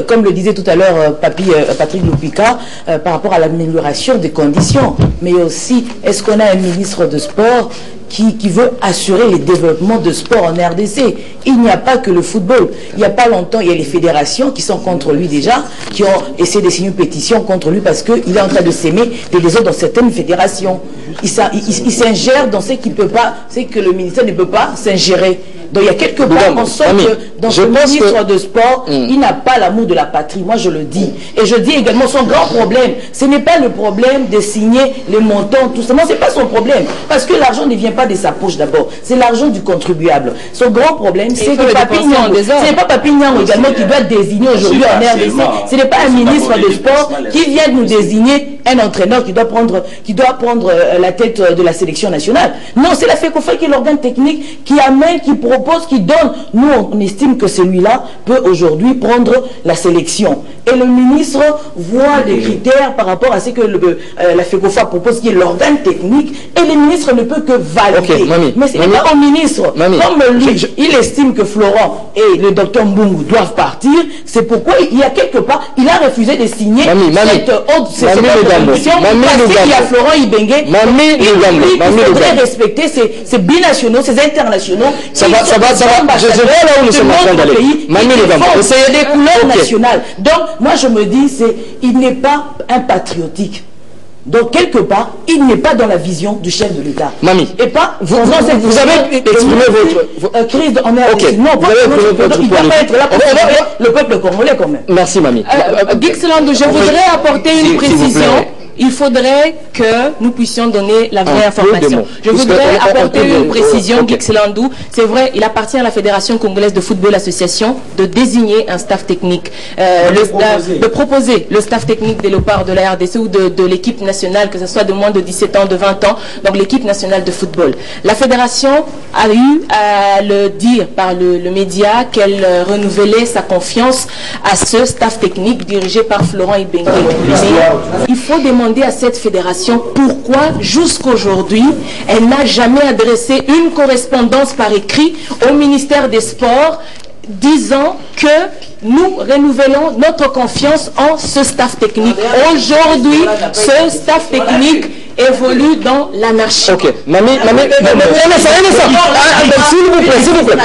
Comme le disait tout à l'heure Patrick Lupika, par rapport à l'amélioration des conditions, mais aussi, est-ce qu'on a un ministre de sport qui veut assurer le développement de sport en RDC. Il n'y a pas que le football. Il n'y a pas longtemps, il y a les fédérations qui sont contre lui déjà, qui ont essayé de signer une pétition contre lui parce qu'il est en train de s'aimer des désordres dans certaines fédérations. Il s'ingère dans ce qu'il peut pas, c'est que le ministère ne peut pas s'ingérer. Donc il y a quelque part, on sent que dans ce ministre de sport, il n'a pas l'amour de la patrie. Moi je le dis. Et je dis également son grand problème, ce n'est pas le problème de signer les montants, tout ça. Non, c'est pas son problème. Parce que l'argent ne vient pas de sa poche d'abord. C'est l'argent du contribuable. Son grand problème, c'est que Papi Nyango, ce n'est pas Papi Nyango également qui doit désigner aujourd'hui en RDC. Ce n'est pas un ministre de sport qui vient nous désigner un entraîneur qui doit prendre la tête de la sélection nationale. Non, c'est la FECOFA qui est l'organe technique qui amène, qui propose, qui donne. Nous, on estime que celui-là peut aujourd'hui prendre la sélection. Et le ministre voit des critères par rapport à ce que la FECOFA propose, qui est l'organe technique, et le ministre ne peut que valider. Mais c'est pas au ministre. Comme lui, il estime que Florent et le docteur Mbungu doivent partir, c'est pourquoi il y a quelque part, il a refusé de signer cette proposition parce qu'il y a Florent Ibenge. Il faudrait respecter ces binationaux, ces internationaux. Ça va, je vois là où nous sommes en train d'aller. C'est des couleurs nationales. Donc, moi je me dis, il n'est pas un patriotique. Donc, quelque part, il n'est pas dans la vision du chef de l'État. Et pas, vous avez exprimé votre crise en RDC. Non, il ne doit pas être là pour le peuple congolais quand même. Merci, Mami. Gixelandou, je voudrais apporter une précision. Il faudrait que nous puissions donner la vraie information. Je voudrais apporter une précision, Gixelandou. C'est vrai, il appartient à la Fédération congolaise de football association de désigner un staff technique, de proposer le staff technique des Léopards de la RDC ou de l'équipe nationale, que ce soit de moins de 17 ans, de 20 ans, donc l'équipe nationale de football. La Fédération a eu à le dire par le média qu'elle renouvelait sa confiance à ce staff technique dirigé par Florent Ibenge. Il faut demander à cette fédération pourquoi jusqu'aujourd'hui elle n'a jamais adressé une correspondance par écrit au ministère des Sports disant que nous renouvelons notre confiance en ce staff technique. Aujourd'hui, ce staff technique évolue dans l'anarchie. Ok, Mami, s'il vous plaît, s'il vous plaît,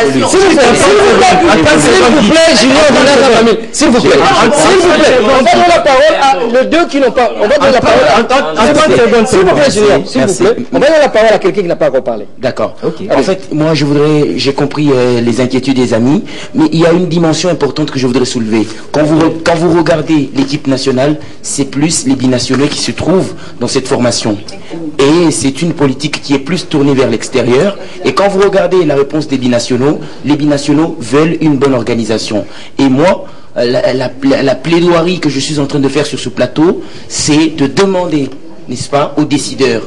on va donner la parole à les deux qui n'ont pas, on va donner la parole, s'il vous plaît, Julien, s'il vous plaît, on va donner la parole à quelqu'un qui n'a pas reparlé. D'accord. En fait, moi, j'ai compris les inquiétudes des amis, mais il y a une dimension importante que je voudrais soulever. Quand vous regardez l'équipe nationale, c'est plus les binationaux qui se trouvent dans cette formation. Et c'est une politique qui est plus tournée vers l'extérieur. Et quand vous regardez la réponse des binationaux, les binationaux veulent une bonne organisation. Et moi, la plaidoirie que je suis en train de faire sur ce plateau, c'est de demander, n'est-ce pas, aux décideurs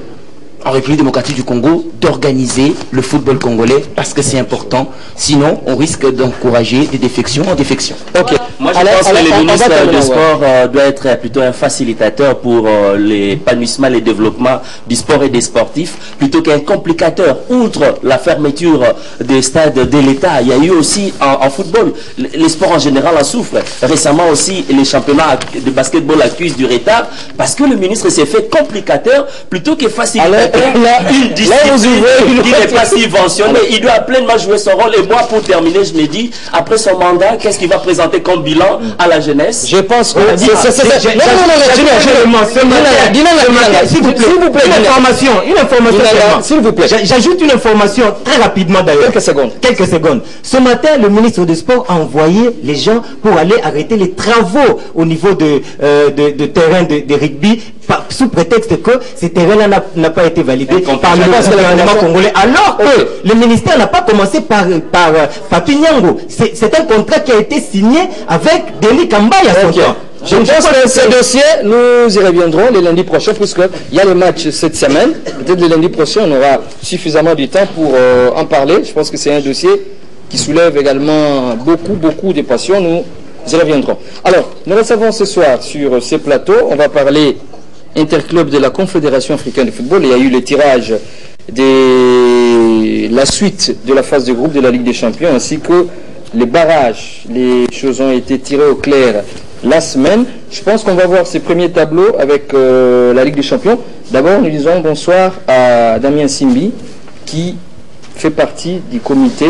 en République démocratique du Congo d'organiser le football congolais parce que c'est important. Sinon, on risque d'encourager des défections en défection. Ok. Moi, je pense que le ministre du Sport doit être plutôt un facilitateur pour l'épanouissement et le développement du sport et des sportifs, plutôt qu'un complicateur. Outre la fermeture des stades de l'État, il y a eu aussi en football, les sports en général en souffrent. Récemment aussi, les championnats de basketball accusent du retard parce que le ministre s'est fait complicateur plutôt que facilitateur. Une discipline qui n'est pas subventionnée. Il doit pleinement jouer son rôle. Et moi, pour terminer, je me dis, après son mandat, qu'est-ce qu'il va présenter comme bilan à la jeunesse? Je pense que s'il vous plaît, une information, s'il vous plaît. J'ajoute une information très rapidement d'ailleurs. Quelques secondes. Ce matin, le ministre des Sports a envoyé les gens pour aller arrêter les travaux au niveau de terrain de rugby sous prétexte que ces terrains-là n'a pas été validé par le gouvernement congolais, alors que le ministère n'a pas commencé par Papi Nyango. C'est un contrat qui a été signé avec Denis Kambaya. Je pense que ce dossier, nous y reviendrons le lundi prochain, puisqu'il y a le match cette semaine. Peut-être le lundi prochain, on aura suffisamment de temps pour en parler. Je pense que c'est un dossier qui soulève également beaucoup de passions. Nous y reviendrons. Alors, nous recevons ce soir sur ce plateau, on va parler interclub de la Confédération africaine de football. Il y a eu le tirage de la suite de la phase de groupe de la Ligue des Champions, ainsi que les barrages. Les choses ont été tirées au clair la semaine. Je pense qu'on va voir ces premiers tableaux avec la Ligue des Champions. D'abord, nous disons bonsoir à Damien Simbi, qui fait partie du comité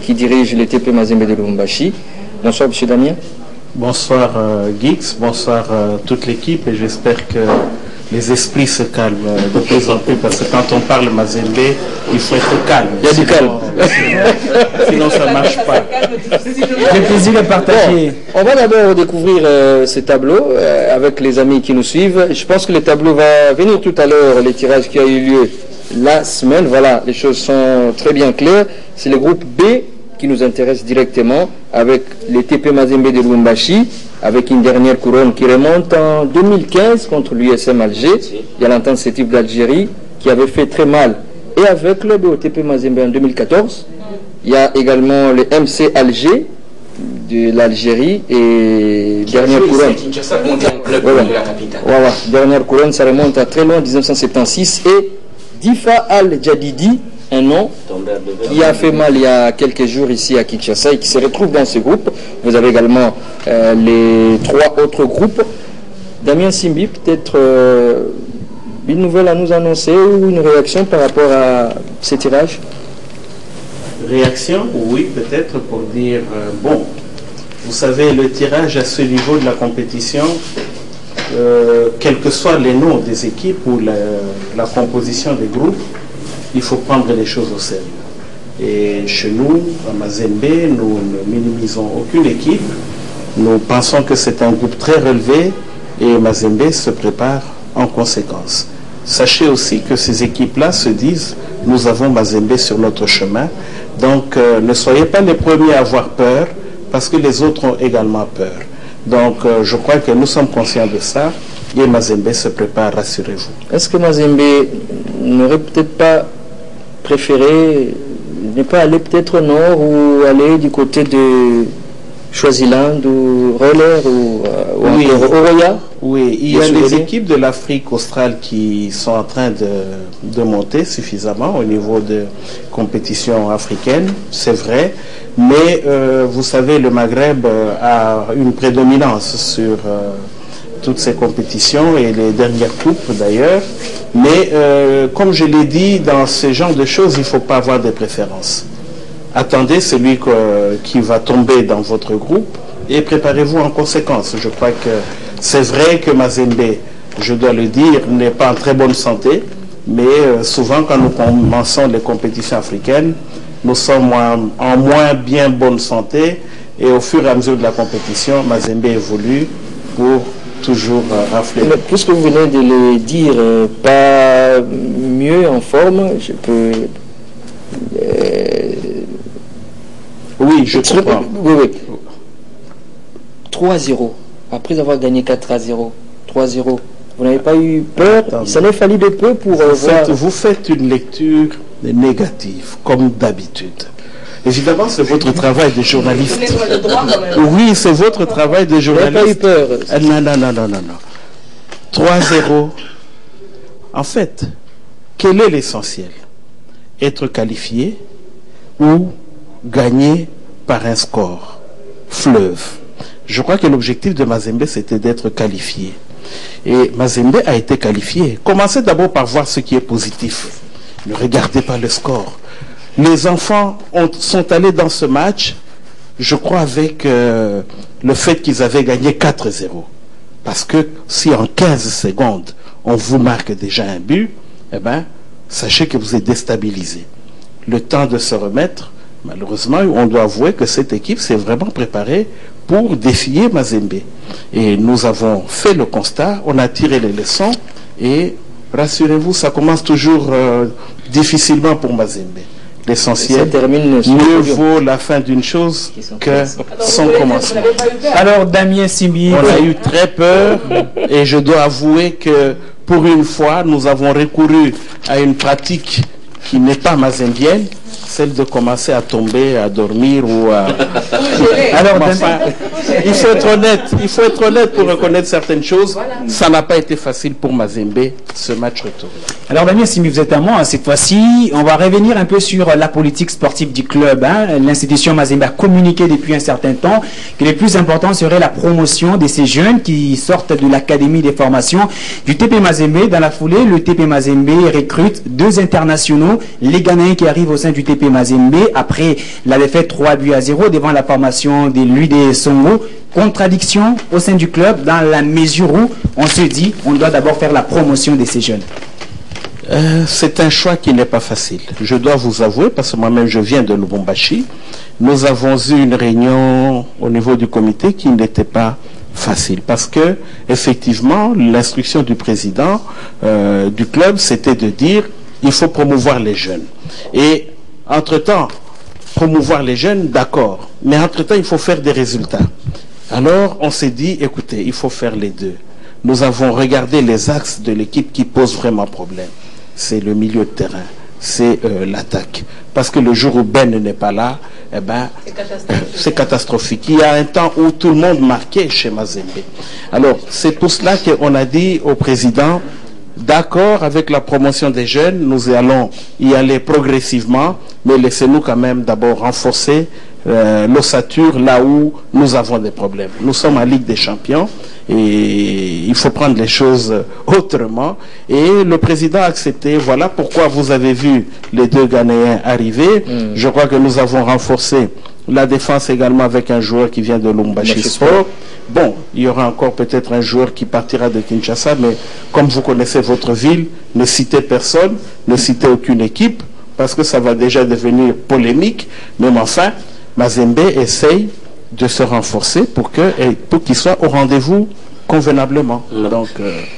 qui dirige le TP Mazembe de Lubumbashi. Bonsoir, M. Damien. Bonsoir Geeks, bonsoir toute l'équipe, et j'espère que les esprits se calment de plus en plus, parce que quand on parle Mazembe, il faut être calme. Il y a du calme. Sinon ça ne marche pas. Le plaisir est partagé. On va d'abord découvrir ce tableau avec les amis qui nous suivent. Je pense que le tableau va venir tout à l'heure, les tirages qui a eu lieu la semaine. Voilà, les choses sont très bien claires. C'est le groupe B qui nous intéresse directement avec les TP Mazembe de Lubumbashi, avec une dernière couronne qui remonte en 2015 contre l'USM Alger. Il y a l'entente CETIF d'Algérie qui avait fait très mal et avec le TP Mazembe en 2014. Il y a également le MC Alger de l'Algérie et dernière couronne. Voilà, dernière couronne, ça remonte à très loin, 1976. Et Difa Al-Jadidi, un nom qui a fait mal il y a quelques jours ici à Kinshasa et qui se retrouve dans ce groupe. Vous avez également les 3 autres groupes. Damien Simbi, peut-être une nouvelle à nous annoncer ou une réaction par rapport à ces tirages? Réaction, oui, peut-être pour dire, bon, vous savez, le tirage à ce niveau de la compétition, quels que soient les noms des équipes ou la composition des groupes, il faut prendre les choses au sérieux. Et chez nous, à Mazembe, nous ne minimisons aucune équipe. Nous pensons que c'est un groupe très relevé et Mazembe se prépare en conséquence. Sachez aussi que ces équipes-là se disent, nous avons Mazembe sur notre chemin. Donc, ne soyez pas les premiers à avoir peur, parce que les autres ont également peur. Donc, je crois que nous sommes conscients de ça, et Mazembe se prépare, rassurez-vous. Est-ce que Mazembe n'aurait peut-être pas préféré ne pas aller peut-être au nord ou aller du côté de Swaziland ou Roller ou Oroya? Oui, il y a des équipes de l'Afrique australe qui sont en train de monter suffisamment au niveau de compétition africaine, c'est vrai, mais vous savez, le Maghreb a une prédominance sur toutes ces compétitions et les dernières coupes d'ailleurs, mais comme je l'ai dit, dans ce genre de choses, il ne faut pas avoir de préférences. Attendez celui qui va tomber dans votre groupe et préparez-vous en conséquence. Je crois que c'est vrai que Mazembe, je dois le dire, n'est pas en très bonne santé, mais souvent quand nous commençons les compétitions africaines, nous sommes en moins bien bonne santé et au fur et à mesure de la compétition, Mazembe évolue pour toujours rafler. Puisque vous venez de le dire, pas mieux en forme, je peux... oui, je comprends. Oui. 3-0. Après avoir gagné 4-0. 3-0. Vous n'avez pas eu peur? Ça n'a fallu de peu pour vous faites une lecture négative, comme d'habitude. Évidemment, c'est votre travail de journaliste. Oui, c'est votre travail de journaliste. Vous n'avez pas eu peur? Non. 3-0. En fait, quel est l'essentiel? Être qualifié ou gagner par un score fleuve. Je crois que l'objectif de Mazembe, c'était d'être qualifié. Et Mazembe a été qualifié. Commencez d'abord par voir ce qui est positif. Ne regardez pas le score. Les enfants sont allés dans ce match, je crois, avec le fait qu'ils avaient gagné 4-0. Parce que si en 15 secondes, on vous marque déjà un but, eh bien, sachez que vous êtes déstabilisé. Le temps de se remettre, malheureusement, on doit avouer que cette équipe s'est vraiment préparée pour défier Mazembe. Et nous avons fait le constat, on a tiré les leçons et rassurez-vous, ça commence toujours difficilement pour Mazembe. L'essentiel, mieux vaut la fin d'une chose que son commencement. Alors, Damien Simbi, on a eu très peur et je dois avouer que pour une fois, nous avons recouru à une pratique qui n'est pas mazembienne, celle de commencer à tomber, à dormir ou à... Alors, enfin, il faut être honnête pour reconnaître certaines choses. Voilà. Ça n'a pas été facile pour Mazembe, ce match retour. Alors, Damien Simbi, vous êtes à moi. Cette fois-ci, on va revenir un peu sur la politique sportive du club. L'institution Mazembe a communiqué depuis un certain temps que le plus important serait la promotion de ces jeunes qui sortent de l'académie des formations du TP Mazembe. Dans la foulée, le TP Mazembe recrute 2 internationaux, les Ghanéens qui arrivent au sein du TP Mazembe après la défaite 3-0 devant la formation de l'UD Songo. Contradiction au sein du club dans la mesure où on se dit on doit d'abord faire la promotion de ces jeunes. C'est un choix qui n'est pas facile. Je dois vous avouer, parce que moi-même je viens de Lubumbashi, nous avons eu une réunion au niveau du comité qui n'était pas facile parce que effectivement l'instruction du président du club c'était de dire il faut promouvoir les jeunes. Et entre-temps, promouvoir les jeunes, d'accord. Mais entre-temps, il faut faire des résultats. Alors, on s'est dit, écoutez, il faut faire les deux. Nous avons regardé les axes de l'équipe qui posent vraiment problème. C'est le milieu de terrain, c'est l'attaque. Parce que le jour où Ben n'est pas là, eh ben, c'est catastrophique. Il y a un temps où tout le monde marquait chez Mazembe. Alors, c'est pour cela qu'on a dit au président, d'accord avec la promotion des jeunes, nous allons y aller progressivement, mais laissez-nous quand même d'abord renforcer l'ossature là où nous avons des problèmes. Nous sommes en Ligue des Champions et il faut prendre les choses autrement. Et le président a accepté. Voilà pourquoi vous avez vu les deux Ghanéens arriver. Je crois que nous avons renforcé la défense également avec un joueur qui vient de Lumbashi Sport. Bon, il y aura encore peut-être un joueur qui partira de Kinshasa, mais comme vous connaissez votre ville, ne citez personne, ne citez aucune équipe, parce que ça va déjà devenir polémique. Même enfin, Mazembe essaye de se renforcer pour qu'il soit au rendez-vous convenablement. Donc,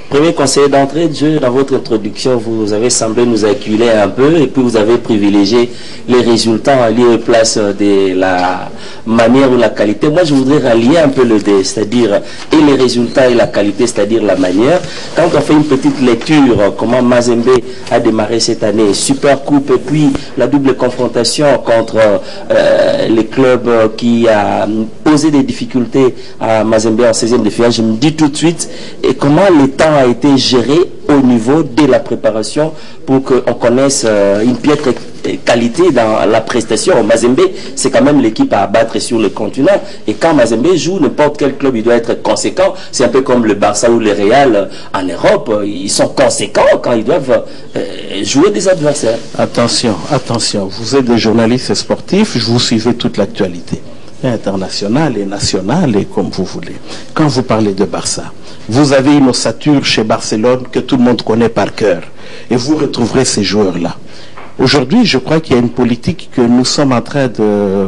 premier conseiller d'entrée de jeu, dans votre introduction, vous avez semblé nous acculer un peu et puis vous avez privilégié les résultats en lieu et place de la manière ou la qualité. Moi, je voudrais rallier un peu le deux, c'est-à-dire et les résultats et la qualité, c'est-à-dire la manière. Quand on fait une petite lecture, comment Mazembe a démarré cette année, Super Coupe et puis la double confrontation contre les clubs qui a posé des difficultés à Mazembe en 16e de finale, je me dis tout de suite et comment le temps a été géré au niveau de la préparation pour qu'on connaisse une piètre qualité dans la prestation. Mazembe, c'est quand même l'équipe à abattre sur le continent. Et quand Mazembe joue, n'importe quel club, il doit être conséquent. C'est un peu comme le Barça ou le Real en Europe. Ils sont conséquents quand ils doivent jouer des adversaires. Attention, attention. Vous êtes des journalistes sportifs, je vous suivez toute l'actualité. International et national et comme vous voulez. Quand vous parlez de Barça, vous avez une ossature chez Barcelone que tout le monde connaît par cœur et vous retrouverez ces joueurs-là. Aujourd'hui, je crois qu'il y a une politique que nous sommes en train de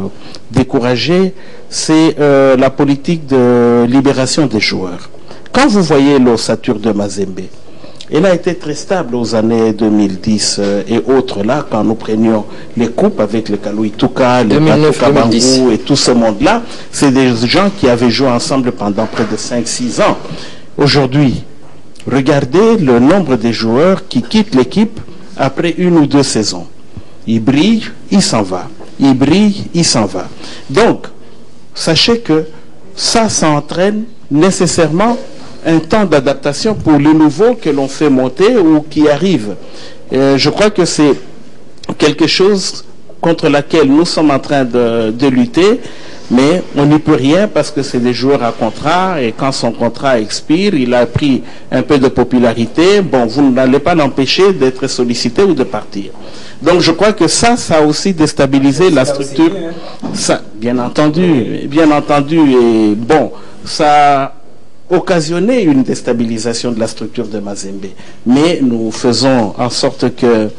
décourager, c'est la politique de libération des joueurs. Quand vous voyez l'ossature de Mazembe, elle a été très stable aux années 2010 et autres là, quand nous prenions les coupes avec les Kalouitouka, les Bangou et tout ce monde-là. C'est des gens qui avaient joué ensemble pendant près de 5-6 ans. Aujourd'hui, regardez le nombre de joueurs qui quittent l'équipe après 1 ou 2 saisons. Il brille, il s'en va. Il brille, il s'en va. Donc, sachez que ça entraîne nécessairement un temps d'adaptation pour les nouveaux que l'on fait monter ou qui arrivent. Je crois que c'est quelque chose contre laquelle nous sommes en train de lutter, mais on n'y peut rien parce que c'est des joueurs à contrat et quand son contrat expire, il a pris un peu de popularité. Bon, vous n'allez pas l'empêcher d'être sollicité ou de partir. Donc je crois que ça a aussi déstabilisé la structure. Ça, bien entendu, et bon, ça a occasionné une déstabilisation de la structure de Mazembe. Mais nous faisons en sorte que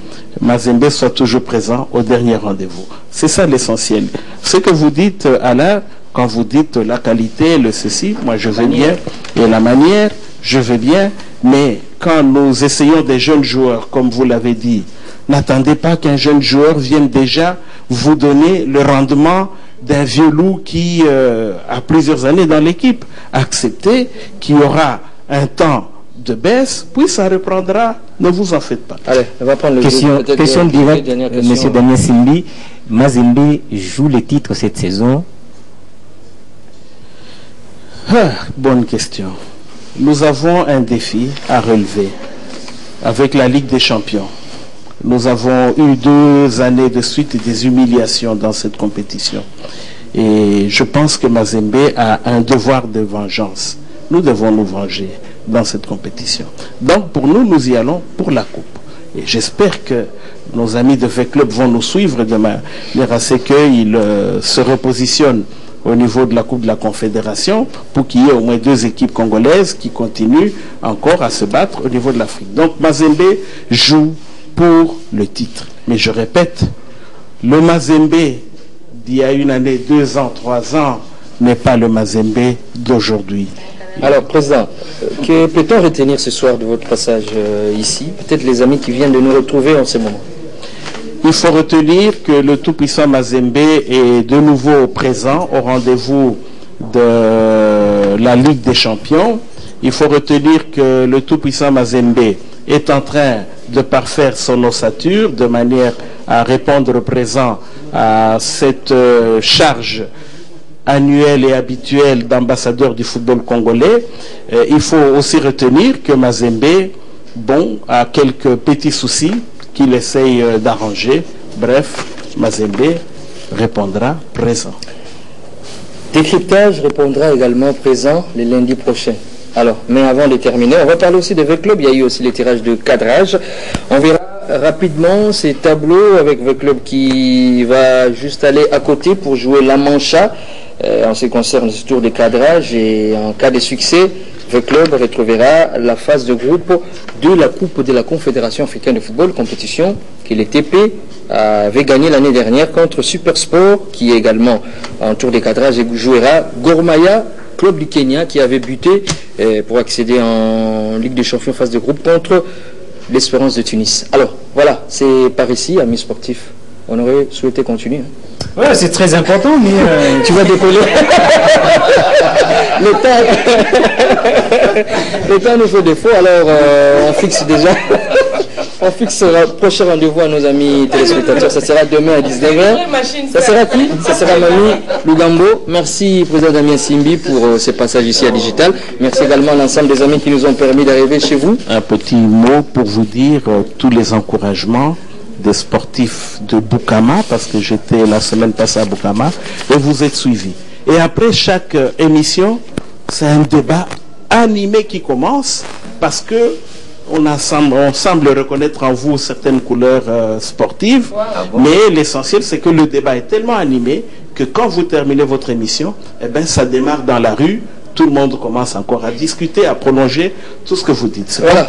Mazembe soit toujours présent au dernier rendez-vous. C'est ça l'essentiel. Ce que vous dites, Alain, quand vous dites la qualité, le ceci, moi je veux bien, et la manière, je veux bien, mais quand nous essayons des jeunes joueurs, comme vous l'avez dit, n'attendez pas qu'un jeune joueur vienne déjà vous donner le rendement d'un vieux loup qui a plusieurs années dans l'équipe. Acceptez qu'il y aura un temps de baisse, puis ça reprendra. Ne vous en faites pas. Allez, on va prendre le question directe, M. Daniel Simbi. Mazembe joue le titre cette saison. Bonne question. Nous avons un défi à relever avec la Ligue des Champions. Nous avons eu 2 années de suite des humiliations dans cette compétition. Et je pense que Mazembe a un devoir de vengeance. Nous devons nous venger dans cette compétition. Donc pour nous, nous y allons pour la coupe. Et j'espère que nos amis de V-Club vont nous suivre de manière à ce qu'ils se repositionnent au niveau de la Coupe de la Confédération pour qu'il y ait au moins 2 équipes congolaises qui continuent encore à se battre au niveau de l'Afrique. Donc Mazembe joue pour le titre. Mais je répète, le Mazembe d'il y a 1 année, 2 ans, 3 ans n'est pas le Mazembe d'aujourd'hui. Alors, Président, que peut-on retenir ce soir de votre passage ici? Peut-être les amis qui viennent de nous retrouver en ce moment. il faut retenir que le tout-puissant Mazembe est de nouveau présent au rendez-vous de la Ligue des Champions. Il faut retenir que le tout-puissant Mazembe est en train de parfaire son ossature de manière à répondre présent à cette charge annuelle et habituelle d'ambassadeur du football congolais. Il faut aussi retenir que Mazembe, bon, a quelques petits soucis qu'il essaye d'arranger. Bref, Mazembe répondra présent. Décryptage répondra également présent le lundi prochain. Alors, mais avant de terminer, on va parler aussi de V-Club. Il y a eu aussi les tirages de cadrage. On verra rapidement ces tableaux avec V-Club qui va juste aller à côté pour jouer la Mancha en ce qui concerne ce tour de cadrage. Et en cas de succès, V-Club retrouvera la phase de groupe de la Coupe de la Confédération africaine de football, compétition que le TP avait gagné l'année dernière contre Supersport, qui est également en tour de cadrage et jouera Gor Mahia, club du Kenya, qui avait buté pour accéder en Ligue des Champions phase de groupe contre l'Espérance de Tunis. Alors, voilà, c'est par ici, amis sportifs. On aurait souhaité continuer. Ouais, c'est très important, mais tu vas décoller. Le temps nous fait défaut, alors on fixe déjà. On fixera prochain rendez-vous à nos amis téléspectateurs. Ça sera demain à 19h. Ça sera qui? Ça sera Mamie Lugambo. Merci, président Damien Simbi, pour ce passage ici à Digital. Merci également à l'ensemble des amis qui nous ont permis d'arriver chez vous. Un petit mot pour vous dire tous les encouragements des sportifs de Boukama, parce que j'étais la semaine passée à Boukama, et vous êtes suivis. Et après chaque émission, c'est un débat animé qui commence, parce que on semble reconnaître en vous certaines couleurs sportives, mais l'essentiel c'est que le débat est tellement animé que quand vous terminez votre émission, eh ben, ça démarre dans la rue. Tout le monde commence encore à discuter, à prolonger tout ce que vous dites. Voilà,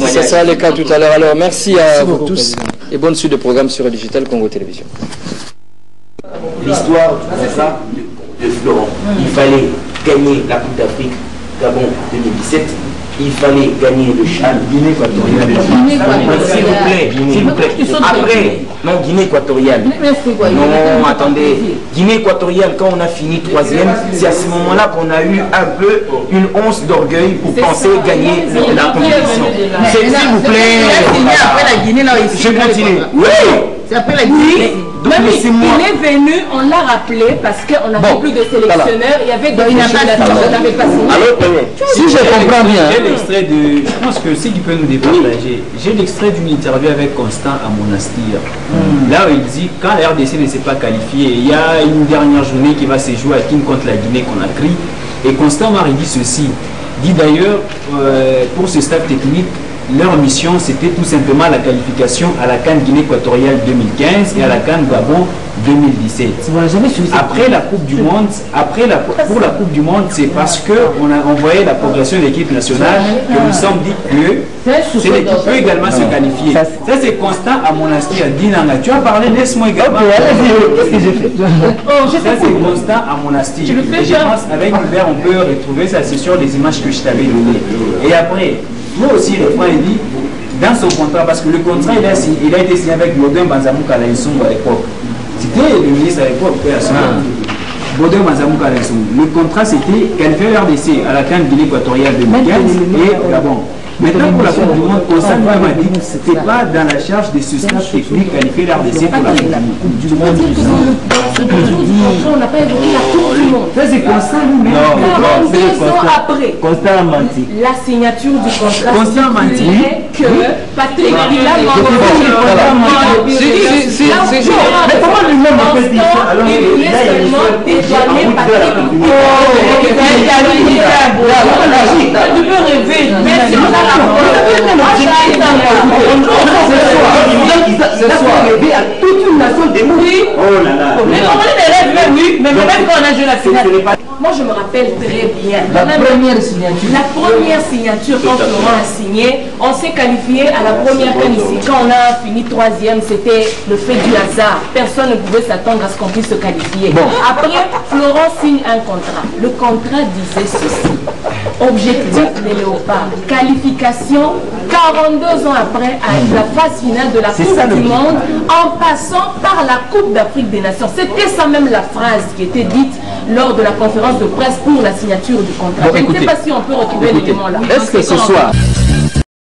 ça sera le cas tout à l'heure. Alors, merci à vous tous et bonne suite de programme sur Digital Congo Télévision. L'histoire de Florent. Il fallait gagner la Coupe d'Afrique Gabon 2017. Il fallait gagner le Chan. Guinée équatoriale. S'il vous plaît. Après, non, Guinée équatoriale. Non, attendez. Guinée équatoriale, quand on a fini 3e, c'est à ce moment-là qu'on a eu un peu une once d'orgueil pour penser gagner la compétition. S'il vous plaît. Je continue. Oui. C'est après la Guinée. Donc, il est venu, on l'a rappelé parce qu'on n'avait plus de sélectionneurs, il y avait des législations, on n'avait pas signé. Si je comprends bien. J'ai l'extrait de. Je pense que si tu peux nous départager, j'ai l'extrait d'une interview avec Constant à Monastir. Là où il dit quand la RDC ne s'est pas qualifiée, il y a une dernière journée qui va se jouer à Kin contre la Guinée-Conakry. Et Constant Marie dit ceci. Dit d'ailleurs, pour ce staff technique, leur mission c'était tout simplement la qualification à la CAN Guinée équatoriale 2015 et à la CAN Gabon 2017. Après la Coupe du Monde, pour la Coupe du Monde, c'est parce qu'on a envoyé la progression de l'équipe nationale que nous sommes dit que c'est l'équipe peut également se qualifier. Ça c'est Constant à Monastir. Dinanga, tu as parlé, laisse-moi également. Qu'est-ce que j'ai fait? Ça c'est Constant à Monastir. Et je pense avec Hubert on peut retrouver ça, c'est sur les images que je t'avais données. Et après, moi aussi, le point est dit, dans son contrat, parce que le contrat, il a été signé avec Baudouin Banzamouka Laïsongo à l'époque. C'était le ministre à l'époque, Baudouin Banzamouka Laïsongo. Le contrat, c'était qualifier l'RDC à la CAN Guinée équatoriale 2015 et Gabon. Maintenant, pour la Coupe du Monde, Constant m'a dit que ce n'était pas dans la charge de ce staff technique qualifier l'RDC pour la Coupe du Monde. On n'a pas évoqué la Coupe du Monde. Ça, c'est Constant lui-même. Non, 2 ans après. Constant a menti. La signature du contrat. Constant a menti. Que Patrick Villa Mais comment lui-même a fait ça? Alors, il voulait seulement dévoiler Patrick. Tu peux rêver. Merci. Ce soir, à toute une nation des mouris. Oh là là. Mais comment les rêves, oui, mais même quand on a joué la Moi, je me rappelle très bien. La première signature. La première signature, quand Florent a signé, on s'est qualifié à la première canne ici. Quand on a fini troisième, c'était le fait du hasard. Personne ne pouvait s'attendre à ce qu'on puisse se qualifier. Bon. Après, Florent signe un contrat. Le contrat disait ceci. Objectif des Léopards. Qualification 42 ans après à la phase finale de la Coupe du Monde en passant par la Coupe d'Afrique des Nations. C'était ça même la phrase qui était dite lors de la conférence de presse pour la signature du contrat. Je ne sais pas si on peut retrouver l'élément là. Est-ce que ce soir...